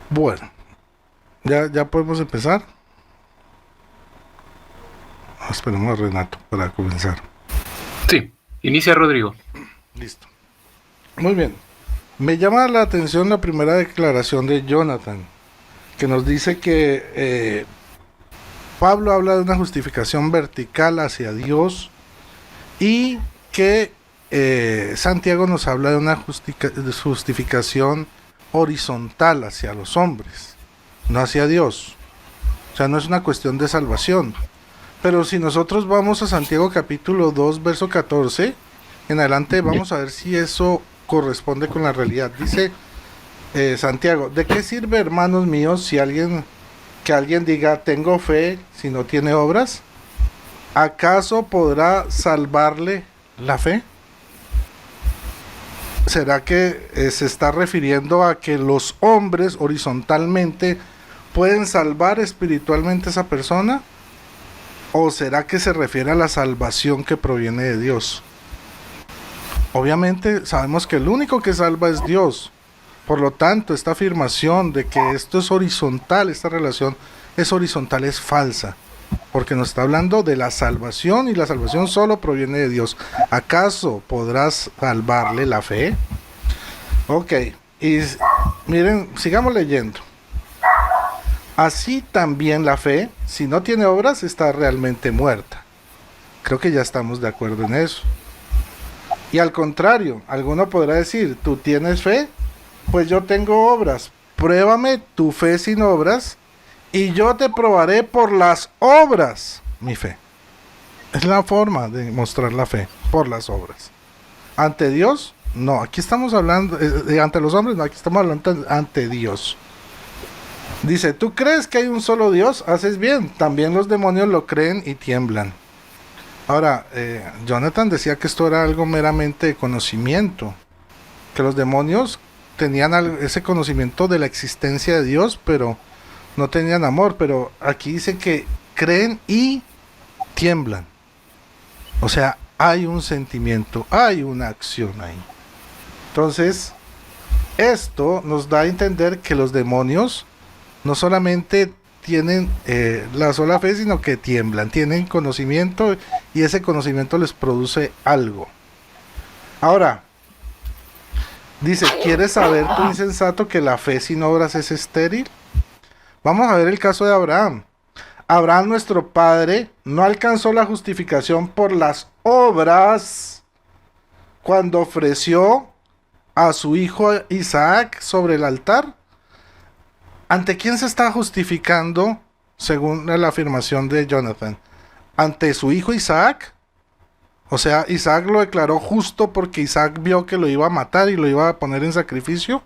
Bueno, ya podemos empezar. Esperemos a Renato para comenzar. Sí, inicia Rodrigo. Listo. Muy bien. Me llama la atención la primera declaración de Jonathan, que nos dice que Pablo habla de una justificación vertical hacia Dios y que Santiago nos habla de una justificación horizontal hacia los hombres, no hacia Dios. O sea, no es una cuestión de salvación. Pero si nosotros vamos a Santiago capítulo 2, verso 14, en adelante vamos a ver si eso corresponde con la realidad. Dice Santiago, ¿de qué sirve, hermanos míos, si alguien diga tengo fe si no tiene obras? ¿Acaso podrá salvarle la fe? ¿Será que se está refiriendo a que los hombres horizontalmente pueden salvar espiritualmente a esa persona? ¿O será que se refiere a la salvación que proviene de Dios? Obviamente sabemos que el único que salva es Dios. Por lo tanto, esta afirmación de que esto es horizontal, esta relación es horizontal, es falsa. Porque nos está hablando de la salvación y la salvación solo proviene de Dios. ¿Acaso podrás salvarle la fe? Ok, y miren, sigamos leyendo. Así también la fe, si no tiene obras, está realmente muerta. Creo que ya estamos de acuerdo en eso. Y al contrario, alguno podrá decir, ¿tú tienes fe? Pues yo tengo obras. Pruébame tu fe sin obras y yo te probaré por las obras mi fe. Es la forma de mostrar la fe, por las obras. Ante Dios, no. Aquí estamos hablando, ante los hombres, no. Aquí estamos hablando ante Dios. Dice, ¿tú crees que hay un solo Dios? Haces bien. También los demonios lo creen y tiemblan. Ahora, Jonathan decía que esto era algo meramente de conocimiento. Que los demonios tenían ese conocimiento de la existencia de Dios, pero no tenían amor. Pero aquí dice que creen y tiemblan. O sea, hay un sentimiento, hay una acción ahí. Entonces, esto nos da a entender que los demonios no solamente tienen la sola fe, sino que tiemblan, tienen conocimiento y ese conocimiento les produce algo. Ahora, dice, ¿quieres saber tú, insensato, que la fe sin obras es estéril? Vamos a ver el caso de Abraham. Abraham, nuestro padre, no alcanzó la justificación por las obras cuando ofreció a su hijo Isaac sobre el altar. ¿Ante quién se está justificando, según la afirmación de Jonathan? ¿Ante su hijo Isaac? O sea, Isaac lo declaró justo porque Isaac vio que lo iba a matar y lo iba a poner en sacrificio.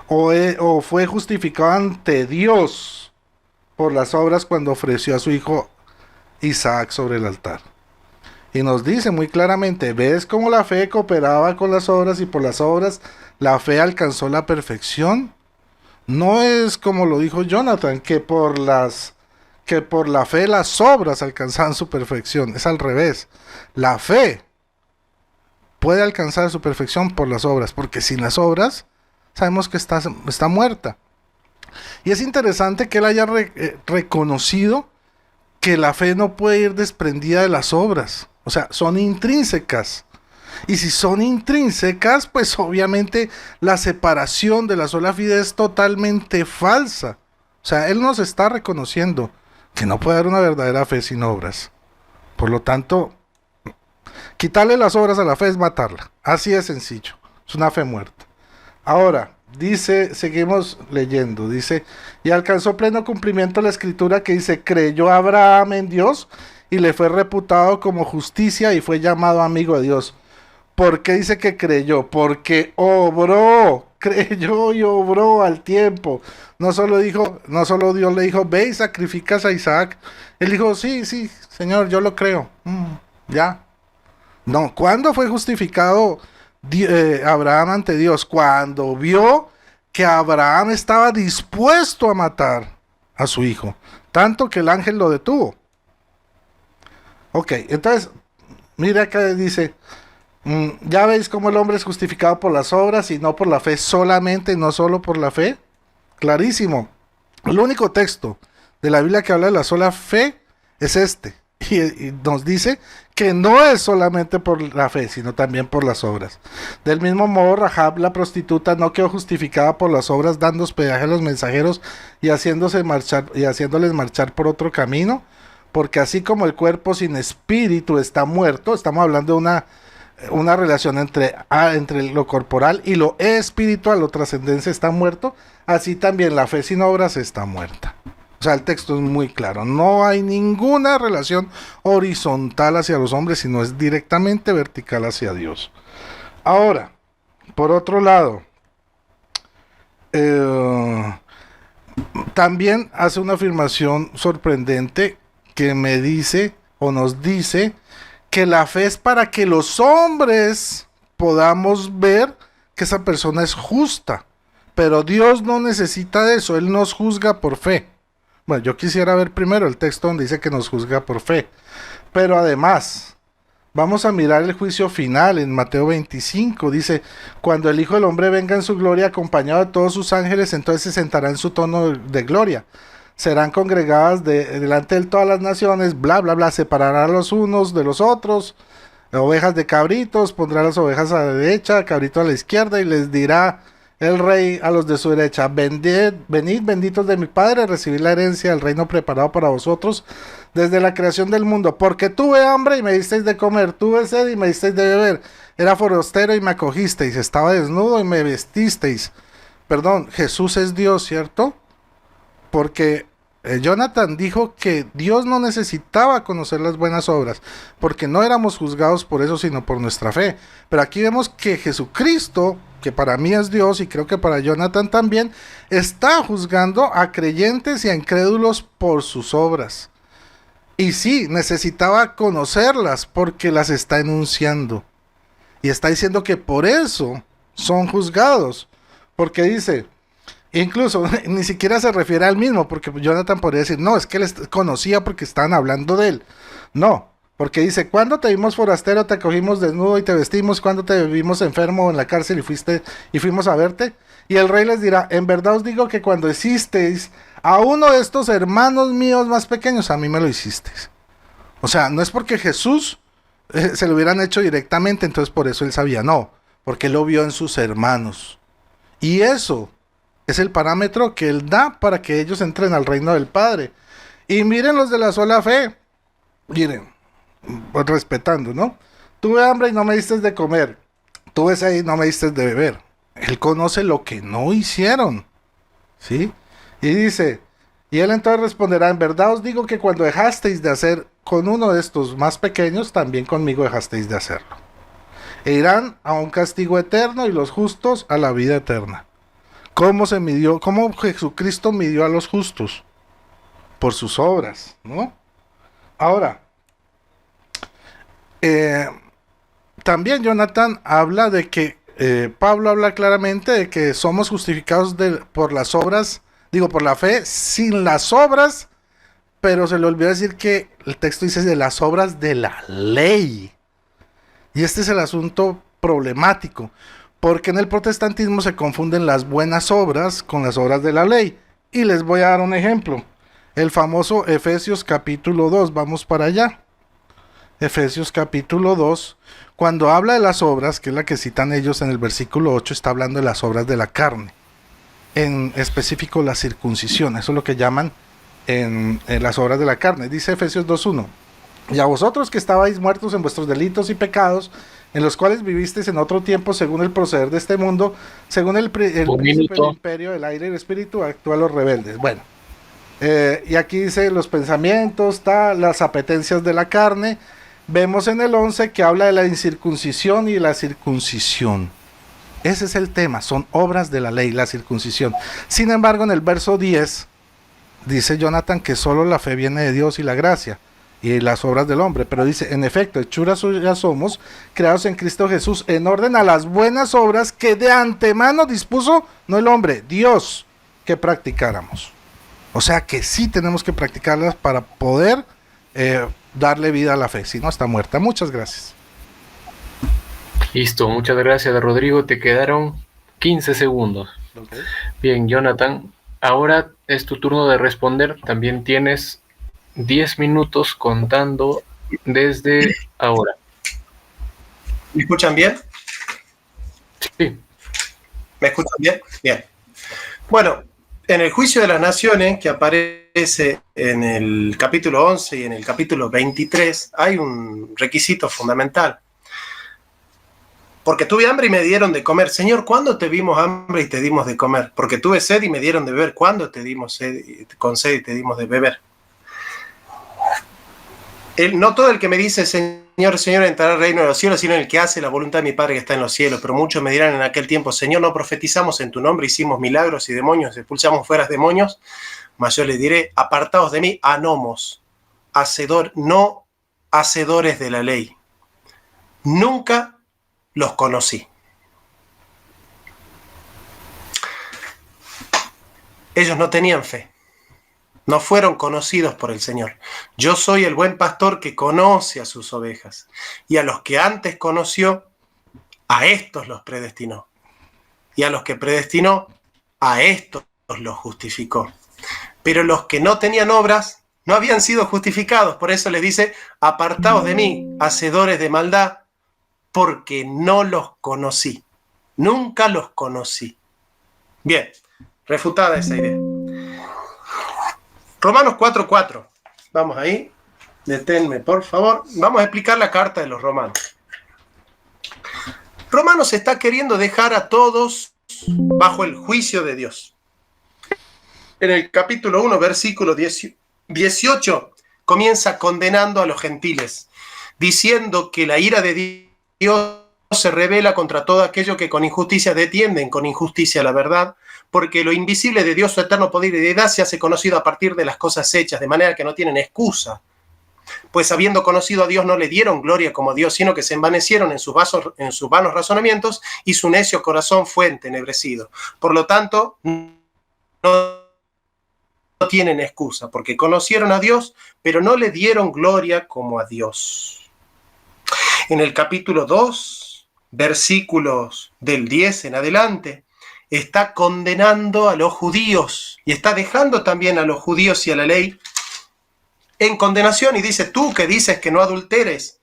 ¿O fue justificado ante Dios por las obras cuando ofreció a su hijo Isaac sobre el altar? Y nos dice muy claramente, ¿ves cómo la fe cooperaba con las obras y por las obras la fe alcanzó la perfección? No es como lo dijo Jonathan, que por la fe las obras alcanzan su perfección. Es al revés. La fe puede alcanzar su perfección por las obras, porque sin las obras sabemos que está muerta. Y es interesante que él haya reconocido que la fe no puede ir desprendida de las obras. O sea, son intrínsecas. Y si son intrínsecas, pues obviamente la separación de la sola fide es totalmente falsa. O sea, él nos está reconociendo que no puede haber una verdadera fe sin obras. Por lo tanto, quitarle las obras a la fe es matarla. Así de sencillo. Es una fe muerta. Ahora, dice, seguimos leyendo, dice, y alcanzó pleno cumplimiento la escritura que dice, creyó Abraham en Dios y le fue reputado como justicia y fue llamado amigo de Dios. ¿Por qué dice que creyó? Porque obró, creyó y obró al tiempo. No solo Dios le dijo, ve y sacrificas a Isaac. Él dijo, sí, Señor, yo lo creo. Ya. No, ¿cuándo fue justificado Abraham ante Dios? Cuando vio que Abraham estaba dispuesto a matar a su hijo, tanto que el ángel lo detuvo. Ok, entonces, mira acá dice, ya veis cómo el hombre es justificado por las obras y no por la fe solamente, no solo por la fe. Clarísimo. El único texto de la Biblia que habla de la sola fe es este. Y nos dice que no es solamente por la fe, sino también por las obras. Del mismo modo, Rahab, la prostituta, no quedó justificada por las obras, dando hospedaje a los mensajeros y haciéndoles marchar por otro camino, porque así como el cuerpo sin espíritu está muerto, estamos hablando de una relación entre lo corporal y lo espiritual, lo trascendencia está muerto, así también la fe sin obras está muerta. O sea, el texto es muy claro, no hay ninguna relación horizontal hacia los hombres, sino es directamente vertical hacia Dios. Ahora, por otro lado, también hace una afirmación sorprendente que me dice o nos dice que la fe es para que los hombres podamos ver que esa persona es justa, pero Dios no necesita de eso, Él nos juzga por fe. Bueno, yo quisiera ver primero el texto donde dice que nos juzga por fe, pero además vamos a mirar el juicio final en Mateo 25, dice, cuando el Hijo del Hombre venga en su gloria acompañado de todos sus ángeles, entonces se sentará en su trono de gloria. Serán congregadas delante de él todas las naciones, bla, bla, bla, separará a los unos de los otros, ovejas de cabritos, pondrá las ovejas a la derecha, cabrito a la izquierda, y les dirá el rey a los de su derecha, venid benditos de mi Padre, recibid la herencia del reino preparado para vosotros desde la creación del mundo, porque tuve hambre y me disteis de comer, tuve sed y me disteis de beber, era forastero y me acogisteis, estaba desnudo y me vestisteis. Perdón, Jesús es Dios, ¿cierto? Porque Jonathan dijo que Dios no necesitaba conocer las buenas obras, porque no éramos juzgados por eso, sino por nuestra fe. Pero aquí vemos que Jesucristo, que para mí es Dios y creo que para Jonathan también, está juzgando a creyentes y a incrédulos por sus obras. Y sí, necesitaba conocerlas porque las está enunciando. Y está diciendo que por eso son juzgados. Porque dice, incluso ni siquiera se refiere al mismo, porque Jonathan podría decir, no, es que él conocía porque estaban hablando de él. No, porque dice, ¿cuándo te vimos forastero, te acogimos desnudo y te vestimos? ¿Cuándo te vimos enfermo en la cárcel y fuimos a verte? Y el rey les dirá, en verdad os digo que cuando hicisteis a uno de estos hermanos míos más pequeños, a mí me lo hicisteis. O sea, no es porque Jesús se lo hubieran hecho directamente, entonces por eso él sabía, no, porque él lo vio en sus hermanos. Y eso es el parámetro que él da para que ellos entren al reino del Padre. Y miren los de la sola fe. Miren, pues respetando, ¿no? Tuve hambre y no me diste de comer. Tuve sed y no me diste de beber. Él conoce lo que no hicieron. ¿Sí? Y dice, y él entonces responderá, en verdad os digo que cuando dejasteis de hacer con uno de estos más pequeños, también conmigo dejasteis de hacerlo. E irán a un castigo eterno y los justos a la vida eterna. ¿Cómo Jesucristo midió a los justos? Por sus obras, ¿no? Ahora, también Jonathan habla de que, Pablo habla claramente de que somos justificados por las obras, por la fe, sin las obras, pero se le olvidó decir que el texto dice de las obras de la ley. Y este es el asunto problemático, porque en el protestantismo se confunden las buenas obras con las obras de la ley. Y les voy a dar un ejemplo. El famoso Efesios capítulo 2, vamos para allá. Efesios capítulo 2, cuando habla de las obras, que es la que citan ellos en el versículo 8, está hablando de las obras de la carne. En específico la circuncisión, eso es lo que llaman en las obras de la carne. Dice Efesios 2.1, y a vosotros que estabais muertos en vuestros delitos y pecados, en los cuales vivisteis en otro tiempo según el proceder de este mundo, según el príncipe del imperio del aire y el espíritu actúa a los rebeldes. Bueno, y aquí dice los pensamientos, las apetencias de la carne. Vemos en el 11 que habla de la incircuncisión y la circuncisión. Ese es el tema, son obras de la ley, la circuncisión. Sin embargo, en el verso 10 dice Jonathan que solo la fe viene de Dios y la gracia. y las obras del hombre, pero dice, en efecto, hechuras suyas somos, creados en Cristo Jesús, en orden a las buenas obras que de antemano dispuso, no el hombre, Dios, que practicáramos. O sea que sí tenemos que practicarlas para poder darle vida a la fe, si no está muerta. Muchas gracias. Listo, muchas gracias, Rodrigo. Te quedaron 15 segundos. Okay. Bien, Jonathan, ahora es tu turno de responder. También tienes 10 minutos contando desde ahora. ¿Me escuchan bien? Sí. ¿Me escuchan bien? Bien. Bueno, en el juicio de las naciones, que aparece en el capítulo 11 y en el capítulo 23, hay un requisito fundamental. Porque tuve hambre y me dieron de comer. Señor, ¿cuándo te vimos hambre y te dimos de comer? Porque tuve sed y me dieron de beber. ¿Cuándo te dimos con sed y te dimos de beber? No todo el que me dice Señor, Señor entrará al reino de los cielos, sino el que hace la voluntad de mi Padre que está en los cielos. Pero muchos me dirán en aquel tiempo, Señor, no profetizamos en tu nombre, hicimos milagros y demonios, expulsamos fuera demonios. Mas yo les diré, apartaos de mí, anomos, no hacedores de la ley. Nunca los conocí. Ellos no tenían fe. No fueron conocidos por el Señor. Yo soy el buen pastor que conoce a sus ovejas. Y a los que antes conoció, a estos los predestinó. Y a los que predestinó, a estos los justificó. Pero los que no tenían obras, no habían sido justificados. Por eso les dice, apartaos de mí, hacedores de maldad, porque no los conocí. Nunca los conocí. Bien, refutada esa idea. Romanos 4:4. Vamos ahí. Deténme, por favor. Vamos a explicar la carta de los romanos. Romanos está queriendo dejar a todos bajo el juicio de Dios. En el capítulo 1, versículo 18, comienza condenando a los gentiles, diciendo que la ira de Dios se revela contra todo aquello que con injusticia detienden, con injusticia la verdad, porque lo invisible de Dios, su eterno poder y deidad, se hace conocido a partir de las cosas hechas, de manera que no tienen excusa. Pues habiendo conocido a Dios no le dieron gloria como Dios, sino que se envanecieron en sus vanos razonamientos y su necio corazón fue entenebrecido. Por lo tanto, no tienen excusa, porque conocieron a Dios, pero no le dieron gloria como a Dios. En el capítulo 2, versículos del 10 en adelante, está condenando a los judíos y está dejando también a los judíos y a la ley en condenación y dice, tú que dices que no adulteras,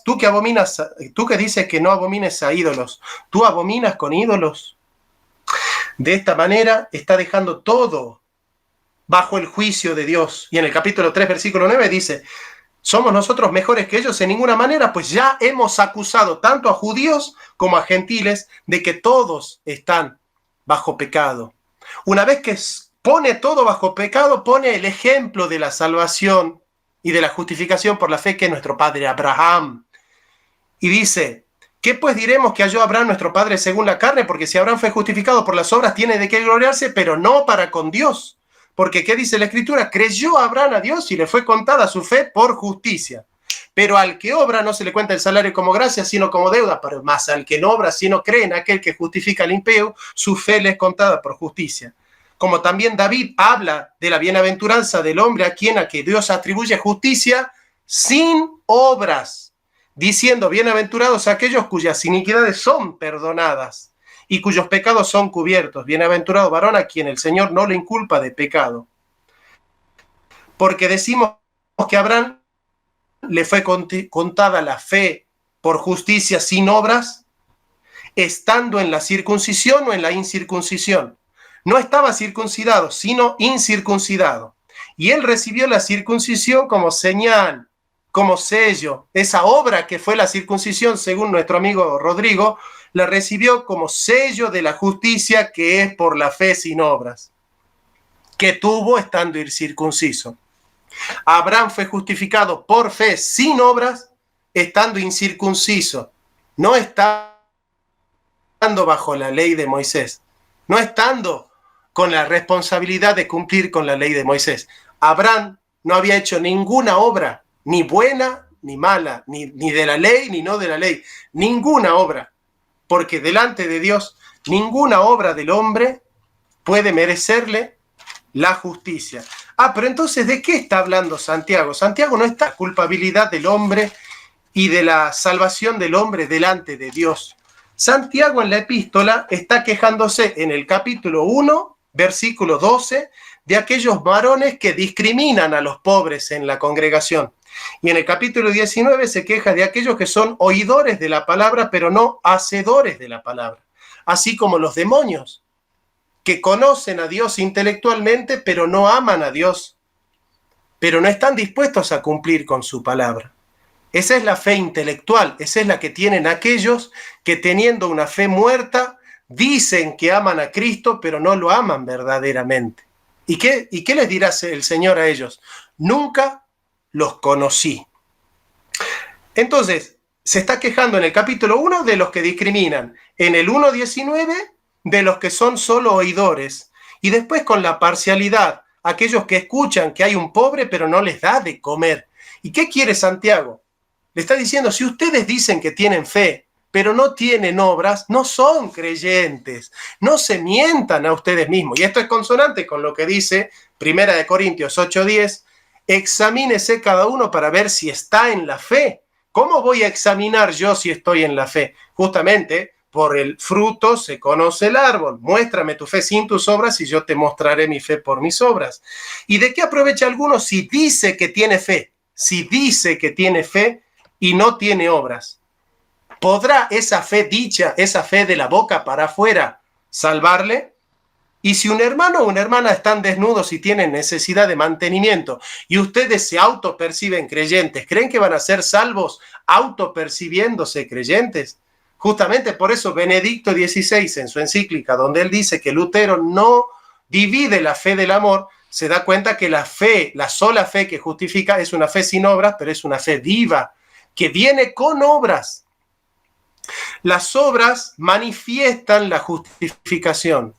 tú que dices que no abomines a ídolos, ¿tú abominas con ídolos? De esta manera está dejando todo bajo el juicio de Dios. Y en el capítulo 3, versículo 9 dice, ¿somos nosotros mejores que ellos? En ninguna manera, pues ya hemos acusado tanto a judíos como a gentiles de que todos están bajo pecado. Una vez que pone todo bajo pecado, pone el ejemplo de la salvación y de la justificación por la fe que es nuestro padre Abraham. Y dice, ¿qué pues diremos que halló Abraham nuestro padre según la carne? Porque si Abraham fue justificado por las obras, tiene de qué gloriarse, pero no para con Dios. Porque, ¿qué dice la Escritura? Creyó Abraham a Dios y le fue contada su fe por justicia. Pero al que obra no se le cuenta el salario como gracia, sino como deuda. Pero más al que no obra, sino cree en aquel que justifica al impío, su fe le es contada por justicia. Como también David habla de la bienaventuranza del hombre a que Dios atribuye justicia sin obras, diciendo, bienaventurados aquellos cuyas iniquidades son perdonadas y cuyos pecados son cubiertos. Bienaventurado varón a quien el Señor no le inculpa de pecado. Porque decimos que a Abraham le fue contada la fe por justicia sin obras, estando en la circuncisión o en la incircuncisión. No estaba circuncidado, sino incircuncidado. Y él recibió la circuncisión como señal, como sello. Esa obra que fue la circuncisión, según nuestro amigo Rodrigo, la recibió como sello de la justicia que es por la fe sin obras, que tuvo estando incircunciso. Abraham fue justificado por fe sin obras, estando incircunciso, no estando bajo la ley de Moisés, no estando con la responsabilidad de cumplir con la ley de Moisés. Abraham no había hecho ninguna obra, ni buena ni mala, ni de la ley ni no de la ley, ninguna obra, porque delante de Dios ninguna obra del hombre puede merecerle la justicia. Pero entonces, ¿de qué está hablando Santiago? Santiago no está en la culpabilidad del hombre y de la salvación del hombre delante de Dios. Santiago en la epístola está quejándose en el capítulo 1, versículo 12, de aquellos varones que discriminan a los pobres en la congregación. Y en el capítulo 19 se queja de aquellos que son oidores de la palabra, pero no hacedores de la palabra. Así como los demonios, que conocen a Dios intelectualmente, pero no aman a Dios, pero no están dispuestos a cumplir con su palabra. Esa es la fe intelectual, esa es la que tienen aquellos que, teniendo una fe muerta, dicen que aman a Cristo, pero no lo aman verdaderamente. ¿Y qué les dirá el Señor a ellos? Nunca los conocí. Entonces, se está quejando en el capítulo 1 de los que discriminan, en el 1:19 de los que son solo oidores, y después con la parcialidad, aquellos que escuchan que hay un pobre pero no les da de comer. ¿Y qué quiere Santiago? Le está diciendo, si ustedes dicen que tienen fe, pero no tienen obras, no son creyentes, no se mientan a ustedes mismos. Y esto es consonante con lo que dice 1 Corintios 8:10, examínese cada uno para ver si está en la fe. ¿Cómo voy a examinar yo si estoy en la fe? Justamente, por el fruto se conoce el árbol. Muéstrame tu fe sin tus obras y yo te mostraré mi fe por mis obras. ¿Y de qué aprovecha alguno si dice que tiene fe? Si dice que tiene fe y no tiene obras. ¿Podrá esa fe dicha, esa fe de la boca para afuera, salvarle? Y si un hermano o una hermana están desnudos y tienen necesidad de mantenimiento y ustedes se autoperciben creyentes, ¿creen que van a ser salvos autopercibiéndose creyentes? Justamente por eso Benedicto XVI en su encíclica, donde él dice que Lutero no divide la fe del amor, se da cuenta que la fe, la sola fe que justifica es una fe sin obras, pero es una fe viva, que viene con obras. Las obras manifiestan la justificación.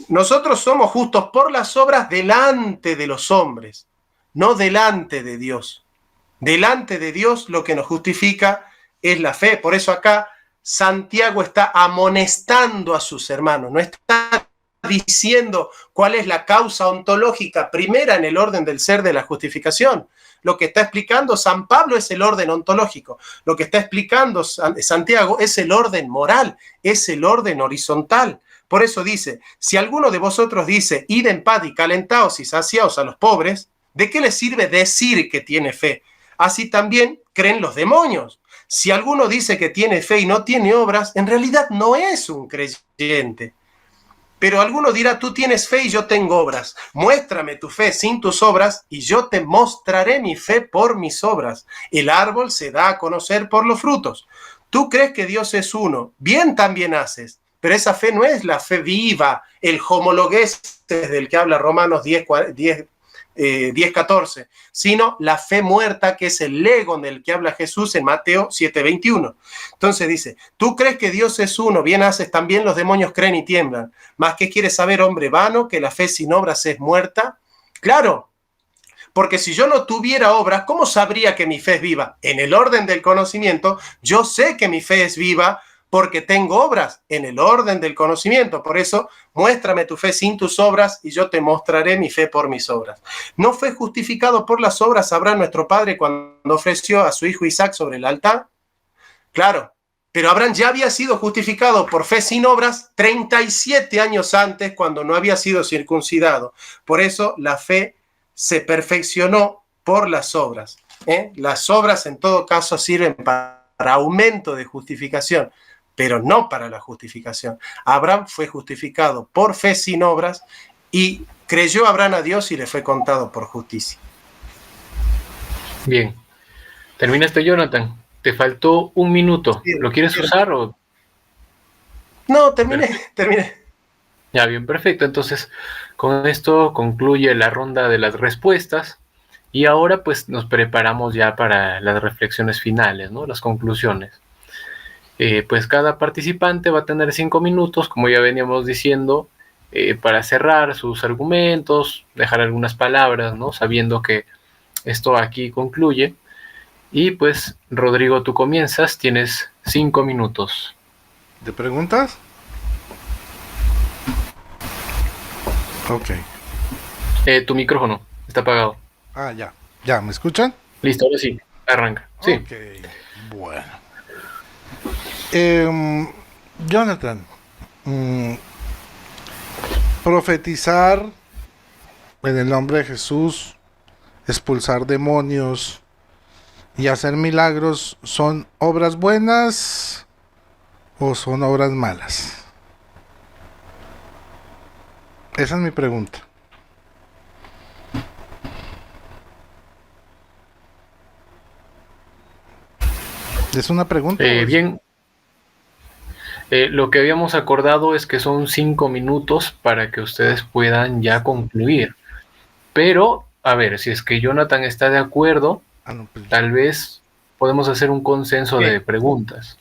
Nosotros somos justos por las obras delante de los hombres, no delante de Dios. Delante de Dios lo que nos justifica es la fe. Por eso acá Santiago está amonestando a sus hermanos, no está diciendo cuál es la causa ontológica primera en el orden del ser de la justificación. Lo que está explicando San Pablo es el orden ontológico. Lo que está explicando Santiago es el orden moral, es el orden horizontal. Por eso dice, si alguno de vosotros dice, id en paz y calentaos y saciaos a los pobres, ¿de qué les sirve decir que tiene fe? Así también creen los demonios. Si alguno dice que tiene fe y no tiene obras, en realidad no es un creyente. Pero alguno dirá, tú tienes fe y yo tengo obras. Muéstrame tu fe sin tus obras y yo te mostraré mi fe por mis obras. El árbol se da a conocer por los frutos. Tú crees que Dios es uno, bien también haces, pero esa fe no es la fe viva, el homologués del que habla Romanos 10:14, sino la fe muerta, que es el legon del que habla Jesús en Mateo 7:21. Entonces dice, tú crees que Dios es uno, bien haces, también los demonios creen y tiemblan. ¿Más qué quieres saber, hombre vano, que la fe sin obras es muerta? Claro, porque si yo no tuviera obras, ¿cómo sabría que mi fe es viva? En el orden del conocimiento, yo sé que mi fe es viva porque tengo obras en el orden del conocimiento. Por eso, muéstrame tu fe sin tus obras y yo te mostraré mi fe por mis obras. ¿No fue justificado por las obras Abraham, nuestro padre, cuando ofreció a su hijo Isaac sobre el altar? Claro, pero Abraham ya había sido justificado por fe sin obras 37 años antes, cuando no había sido circuncidado. Por eso, la fe se perfeccionó por las obras. Las obras, en todo caso, sirven para aumento de justificación, pero no para la justificación. Abraham fue justificado por fe sin obras y creyó Abraham a Dios y le fue contado por justicia. Bien. ¿Terminaste, Jonathan? Te faltó un minuto. Sí, ¿Lo quieres usar o...? No, terminé. Ya, bien, perfecto. Entonces, con esto concluye la ronda de las respuestas y ahora pues nos preparamos ya para las reflexiones finales, ¿no? Las conclusiones. Pues cada participante va a tener 5 minutos, como ya veníamos diciendo, para cerrar sus argumentos, dejar algunas palabras, ¿no? Sabiendo que esto aquí concluye. Y pues, Rodrigo, tú comienzas, tienes 5 minutos. ¿De preguntas? Ok. Tu micrófono está apagado. Ah, ya. ¿Ya? ¿Me escuchan? Listo, ahora sí, arranca. Sí. Ok. Bueno. Jonathan, profetizar en el nombre de Jesús, expulsar demonios y hacer milagros, ¿son obras buenas o son obras malas? Esa es mi pregunta. ¿Es una pregunta? Bien. Lo que habíamos acordado es que son 5 minutos para que ustedes puedan ya concluir. Pero, a ver, si es que Jonathan está de acuerdo, No, pues, tal vez podemos hacer un consenso de preguntas.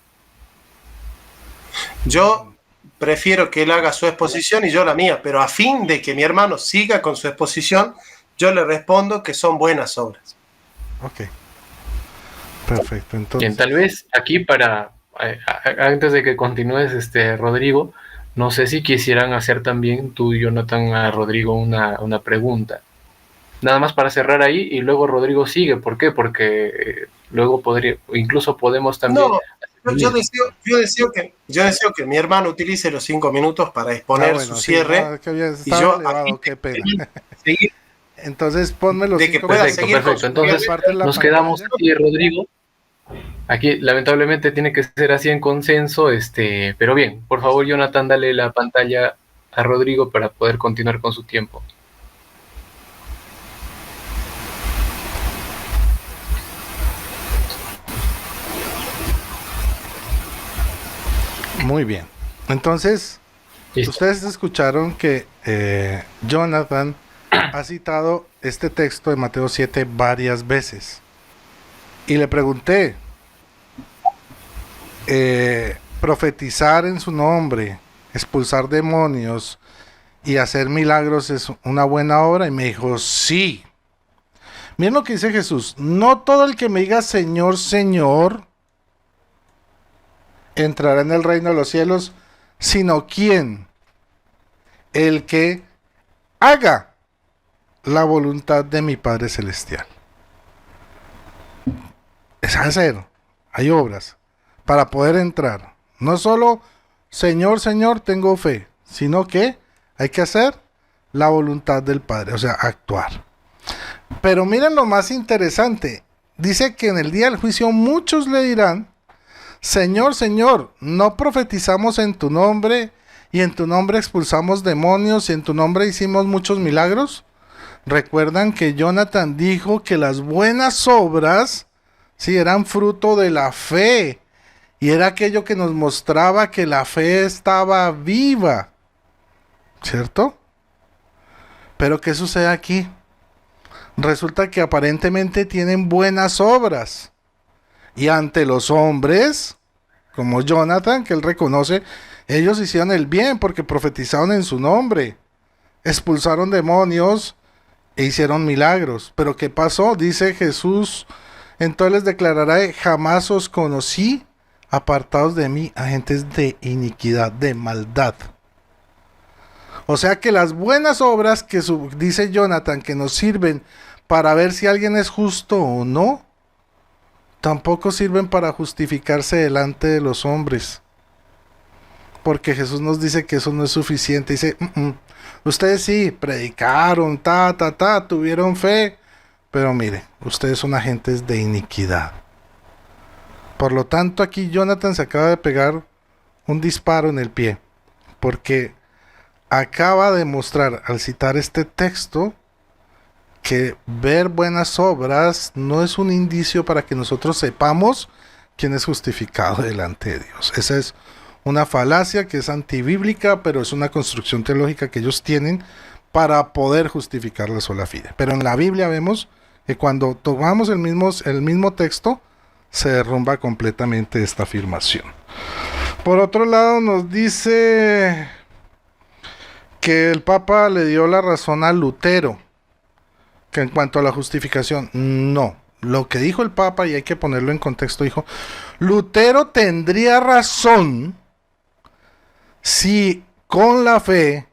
Yo prefiero que él haga su exposición y yo la mía, pero a fin de que mi hermano siga con su exposición, yo le respondo que son buenas obras. ok. Perfecto, entonces. Bien, tal vez aquí para, antes de que continúes, Rodrigo, no sé si quisieran hacer también tú y Jonathan a Rodrigo una pregunta. Nada más para cerrar ahí y luego Rodrigo sigue. ¿Por qué? Porque luego incluso podemos también... No, yo deseo que mi hermano utilice los 5 minutos para exponer su cierre. No, es que había y yo elevado, qué pena. seguir, Entonces ponme los de que 5 pueda minutos. seguir con Perfecto. su Entonces cierre. nos quedamos aquí, Rodrigo. Aquí lamentablemente tiene que ser así en consenso, pero bien, por favor, Jonathan, dale la pantalla a Rodrigo para poder continuar con su tiempo. Muy bien. Entonces, Listo. ustedes escucharon que Jonathan ha citado este texto de Mateo 7 varias veces. Y le pregunté, profetizar en su nombre, expulsar demonios y hacer milagros es una buena obra. Y me dijo, sí. Miren lo que dice Jesús, no todo el que me diga Señor, Señor, entrará en el reino de los cielos, sino quien, el que haga la voluntad de mi Padre Celestial. Es hacer, hay obras para poder entrar. No solo Señor, Señor, tengo fe, sino que hay que hacer la voluntad del Padre, o sea, actuar. Pero miren lo más interesante, dice que en el día del juicio muchos le dirán, Señor, Señor, ¿no profetizamos en tu nombre y en tu nombre expulsamos demonios y en tu nombre hicimos muchos milagros? Recuerdan que Jonathan dijo que las buenas obras, sí, eran fruto de la fe y era aquello que nos mostraba que la fe estaba viva, ¿cierto? Pero ¿qué sucede aquí? Resulta que aparentemente tienen buenas obras. Y ante los hombres, como Jonathan, que él reconoce, ellos hicieron el bien porque profetizaron en su nombre. Expulsaron demonios e hicieron milagros. Pero ¿qué pasó? Dice Jesús, entonces les declararé, jamás os conocí, apartados de mí, agentes de iniquidad, de maldad. O sea que las buenas obras que dice Jonathan que nos sirven para ver si alguien es justo o no, tampoco sirven para justificarse delante de los hombres. Porque Jesús nos dice que eso no es suficiente. Dice, ustedes sí, predicaron, tuvieron fe, pero mire, ustedes son agentes de iniquidad. Por lo tanto, aquí Jonathan se acaba de pegar un disparo en el pie, porque acaba de mostrar al citar este texto que ver buenas obras no es un indicio para que nosotros sepamos quién es justificado delante de Dios. Esa es una falacia que es antibíblica, pero es una construcción teológica que ellos tienen para poder justificar la sola fide. Pero en la Biblia vemos que cuando tomamos el mismo texto, se derrumba completamente esta afirmación. Por otro lado, nos dice que el Papa le dio la razón a Lutero, que en cuanto a la justificación, no. Lo que dijo el Papa, y hay que ponerlo en contexto, dijo, Lutero tendría razón si con la fe,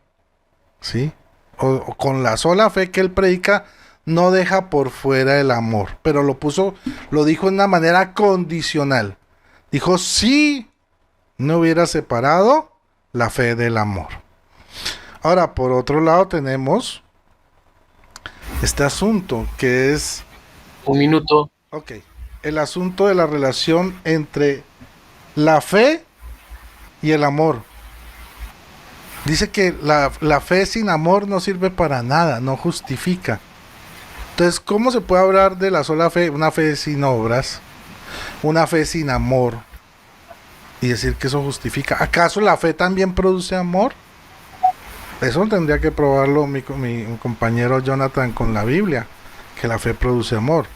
¿sí? O con la sola fe que él predica, no deja por fuera el amor. Pero lo dijo de una manera condicional. Dijo, si no hubiera separado la fe del amor. Ahora, por otro lado, tenemos este asunto que es... Un minuto. Ok, el asunto de la relación entre la fe y el amor. Dice que la fe sin amor no sirve para nada, no justifica. Entonces, ¿cómo se puede hablar de la sola fe? Una fe sin obras, una fe sin amor, y decir que eso justifica. ¿Acaso la fe también produce amor? Eso tendría que probarlo mi compañero Jonathan con la Biblia, que la fe produce amor.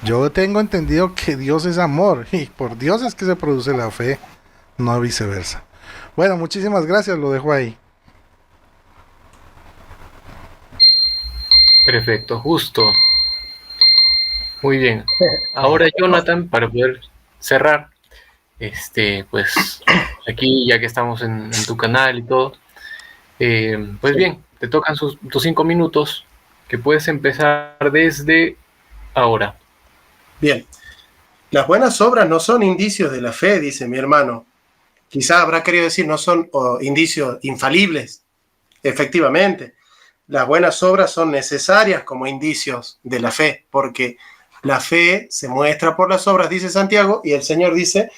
Yo tengo entendido que Dios es amor, y por Dios es que se produce la fe, no viceversa. Bueno, muchísimas gracias, lo dejo ahí. Perfecto, justo. Muy bien. Ahora, Jonathan, para poder cerrar, pues aquí ya que estamos en tu canal y todo, pues Sí. bien, te tocan tus 5 minutos, que puedes empezar desde ahora. Bien. Las buenas obras no son indicios de la fe, dice mi hermano. Quizá habrá querido decir no son indicios infalibles. Efectivamente, las buenas obras son necesarias como indicios de la fe, porque la fe se muestra por las obras, dice Santiago, y el Señor dice,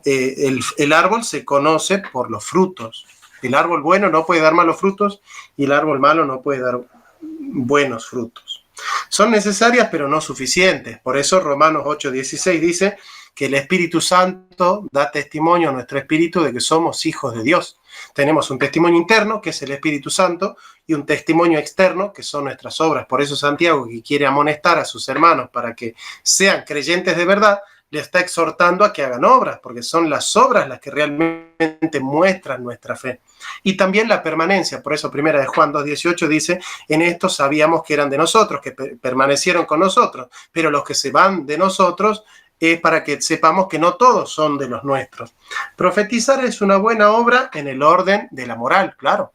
el árbol se conoce por los frutos. El árbol bueno no puede dar malos frutos y el árbol malo no puede dar buenos frutos. Son necesarias pero no suficientes. Por eso Romanos 8:16 dice que el Espíritu Santo da testimonio a nuestro espíritu de que somos hijos de Dios. Tenemos un testimonio interno, que es el Espíritu Santo, y un testimonio externo, que son nuestras obras. Por eso Santiago, que quiere amonestar a sus hermanos para que sean creyentes de verdad, le está exhortando a que hagan obras, porque son las obras las que realmente muestran nuestra fe. Y también la permanencia. Por eso primera de Juan 2:18 dice, en esto sabíamos que eran de nosotros, que permanecieron con nosotros, pero los que se van de nosotros es para que sepamos que no todos son de los nuestros. Profetizar es una buena obra en el orden de la moral, claro.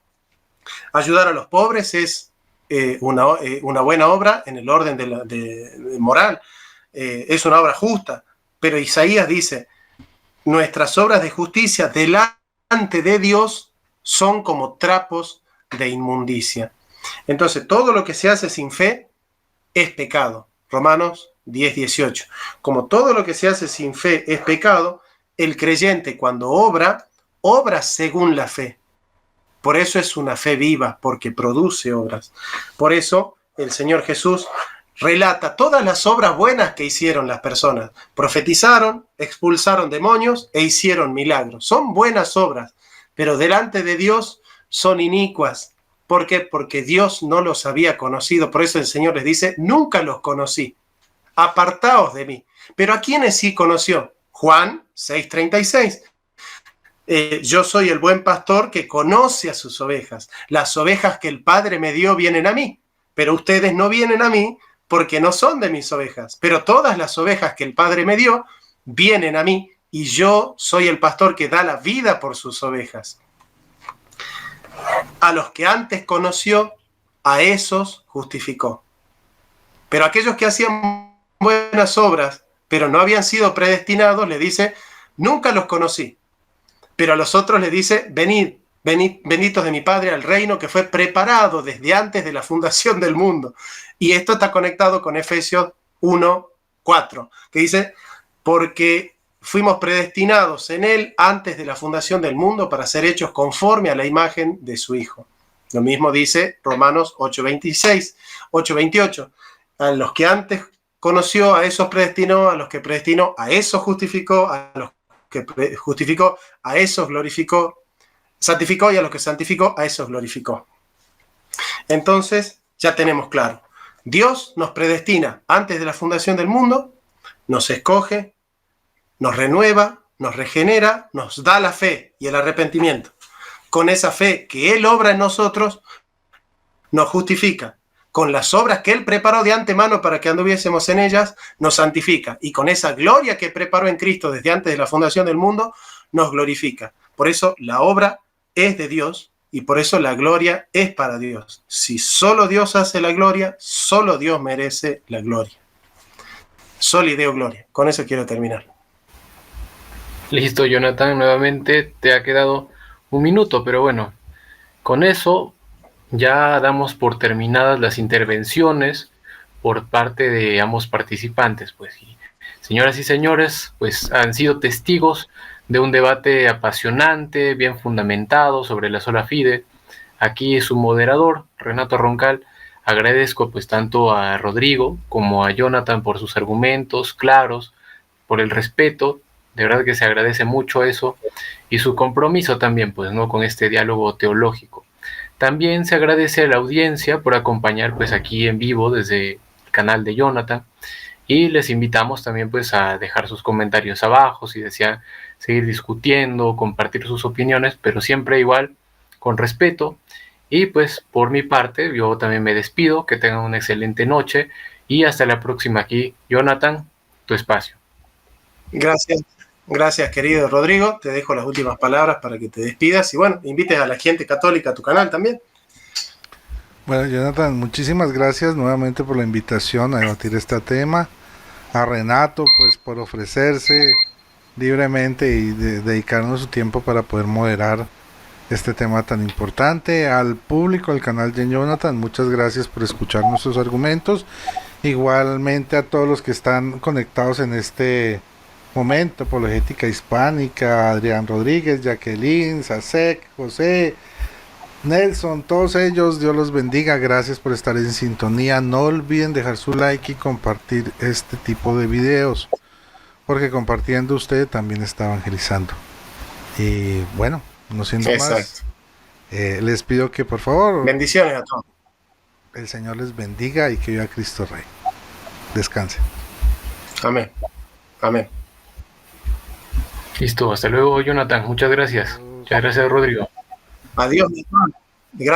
Ayudar a los pobres es una buena obra en el orden de moral. Es una obra justa. Pero Isaías dice, nuestras obras de justicia delante de Dios son como trapos de inmundicia. Entonces, todo lo que se hace sin fe es pecado. Romanos 10:18. Como todo lo que se hace sin fe es pecado, el creyente cuando obra según la fe. Por eso es una fe viva, porque produce obras. Por eso el Señor Jesús relata todas las obras buenas que hicieron las personas. Profetizaron, expulsaron demonios e hicieron milagros. Son buenas obras, pero delante de Dios son inicuas. ¿Por qué? Porque Dios no los había conocido. Por eso el Señor les dice, nunca los conocí. Apartaos de mí. Pero ¿a quiénes sí conoció? Juan 6:36. Yo soy el buen pastor que conoce a sus ovejas. Las ovejas que el Padre me dio vienen a mí, pero ustedes no vienen a mí porque no son de mis ovejas. Pero todas las ovejas que el Padre me dio vienen a mí y yo soy el pastor que da la vida por sus ovejas. A los que antes conoció, a esos justificó. Pero aquellos que hacían buenas obras, pero no habían sido predestinados, le dice, nunca los conocí. Pero a los otros le dice, venid, benditos de mi Padre, al reino que fue preparado desde antes de la fundación del mundo. Y esto está conectado con Efesios 1:4, que dice, porque fuimos predestinados en él antes de la fundación del mundo para ser hechos conforme a la imagen de su Hijo. Lo mismo dice Romanos 8:28. A los que antes conoció, a esos predestinó, a los que predestinó, a esos justificó, a los que justificó, a esos glorificó, santificó, y a los que santificó, a esos glorificó. Entonces, ya tenemos claro. Dios nos predestina antes de la fundación del mundo, nos escoge, nos renueva, nos regenera, nos da la fe y el arrepentimiento. con esa fe que Él obra en nosotros, nos justifica. Con las obras que Él preparó de antemano para que anduviésemos en ellas, nos santifica. Y con esa gloria que preparó en Cristo desde antes de la fundación del mundo, nos glorifica. Por eso la obra es de Dios y por eso la gloria es para Dios. Si solo Dios hace la gloria, solo Dios merece la gloria. Soli Deo Gloria. Con eso quiero terminar. Listo, Jonathan, nuevamente te ha quedado un minuto, pero bueno, con eso ya damos por terminadas las intervenciones por parte de ambos participantes, pues. Y, señoras y señores, pues han sido testigos de un debate apasionante, bien fundamentado sobre la sola fide. Aquí su moderador, Renato Roncal. Agradezco pues tanto a Rodrigo como a Jonathan por sus argumentos claros, por el respeto. De verdad que se agradece mucho eso y su compromiso también, pues, ¿no? Con este diálogo teológico. También se agradece a la audiencia por acompañar, pues, aquí en vivo desde el canal de Jonathan y les invitamos también, pues, a dejar sus comentarios abajo si desean seguir discutiendo, compartir sus opiniones, pero siempre igual con respeto. Y pues por mi parte, yo también me despido, que tengan una excelente noche y hasta la próxima aquí. Jonathan, tu espacio. Gracias. Gracias, querido Rodrigo. Te dejo las últimas palabras para que te despidas y bueno, invites a la gente católica a tu canal también. Bueno, Jonathan, muchísimas gracias nuevamente por la invitación a debatir este tema. A Renato, pues, por ofrecerse libremente y dedicarnos su tiempo para poder moderar este tema tan importante. Al público del canal de Jonathan, muchas gracias por escuchar nuestros argumentos. Igualmente a todos los que están conectados en este momento, Apologética Hispánica, Adrián Rodríguez, Jacqueline, Sasek, José, Nelson, todos ellos, Dios los bendiga, gracias por estar en sintonía. No olviden dejar su like y compartir este tipo de videos, porque compartiendo usted también está evangelizando. Y bueno, no siendo más, les pido que por favor, bendiciones a todos. El Señor les bendiga y que viva Cristo Rey. Descansen. Amén. Amén. Listo, hasta luego, Jonathan. Muchas gracias. Muchas gracias, Rodrigo. Adiós, mi hermano. Gracias.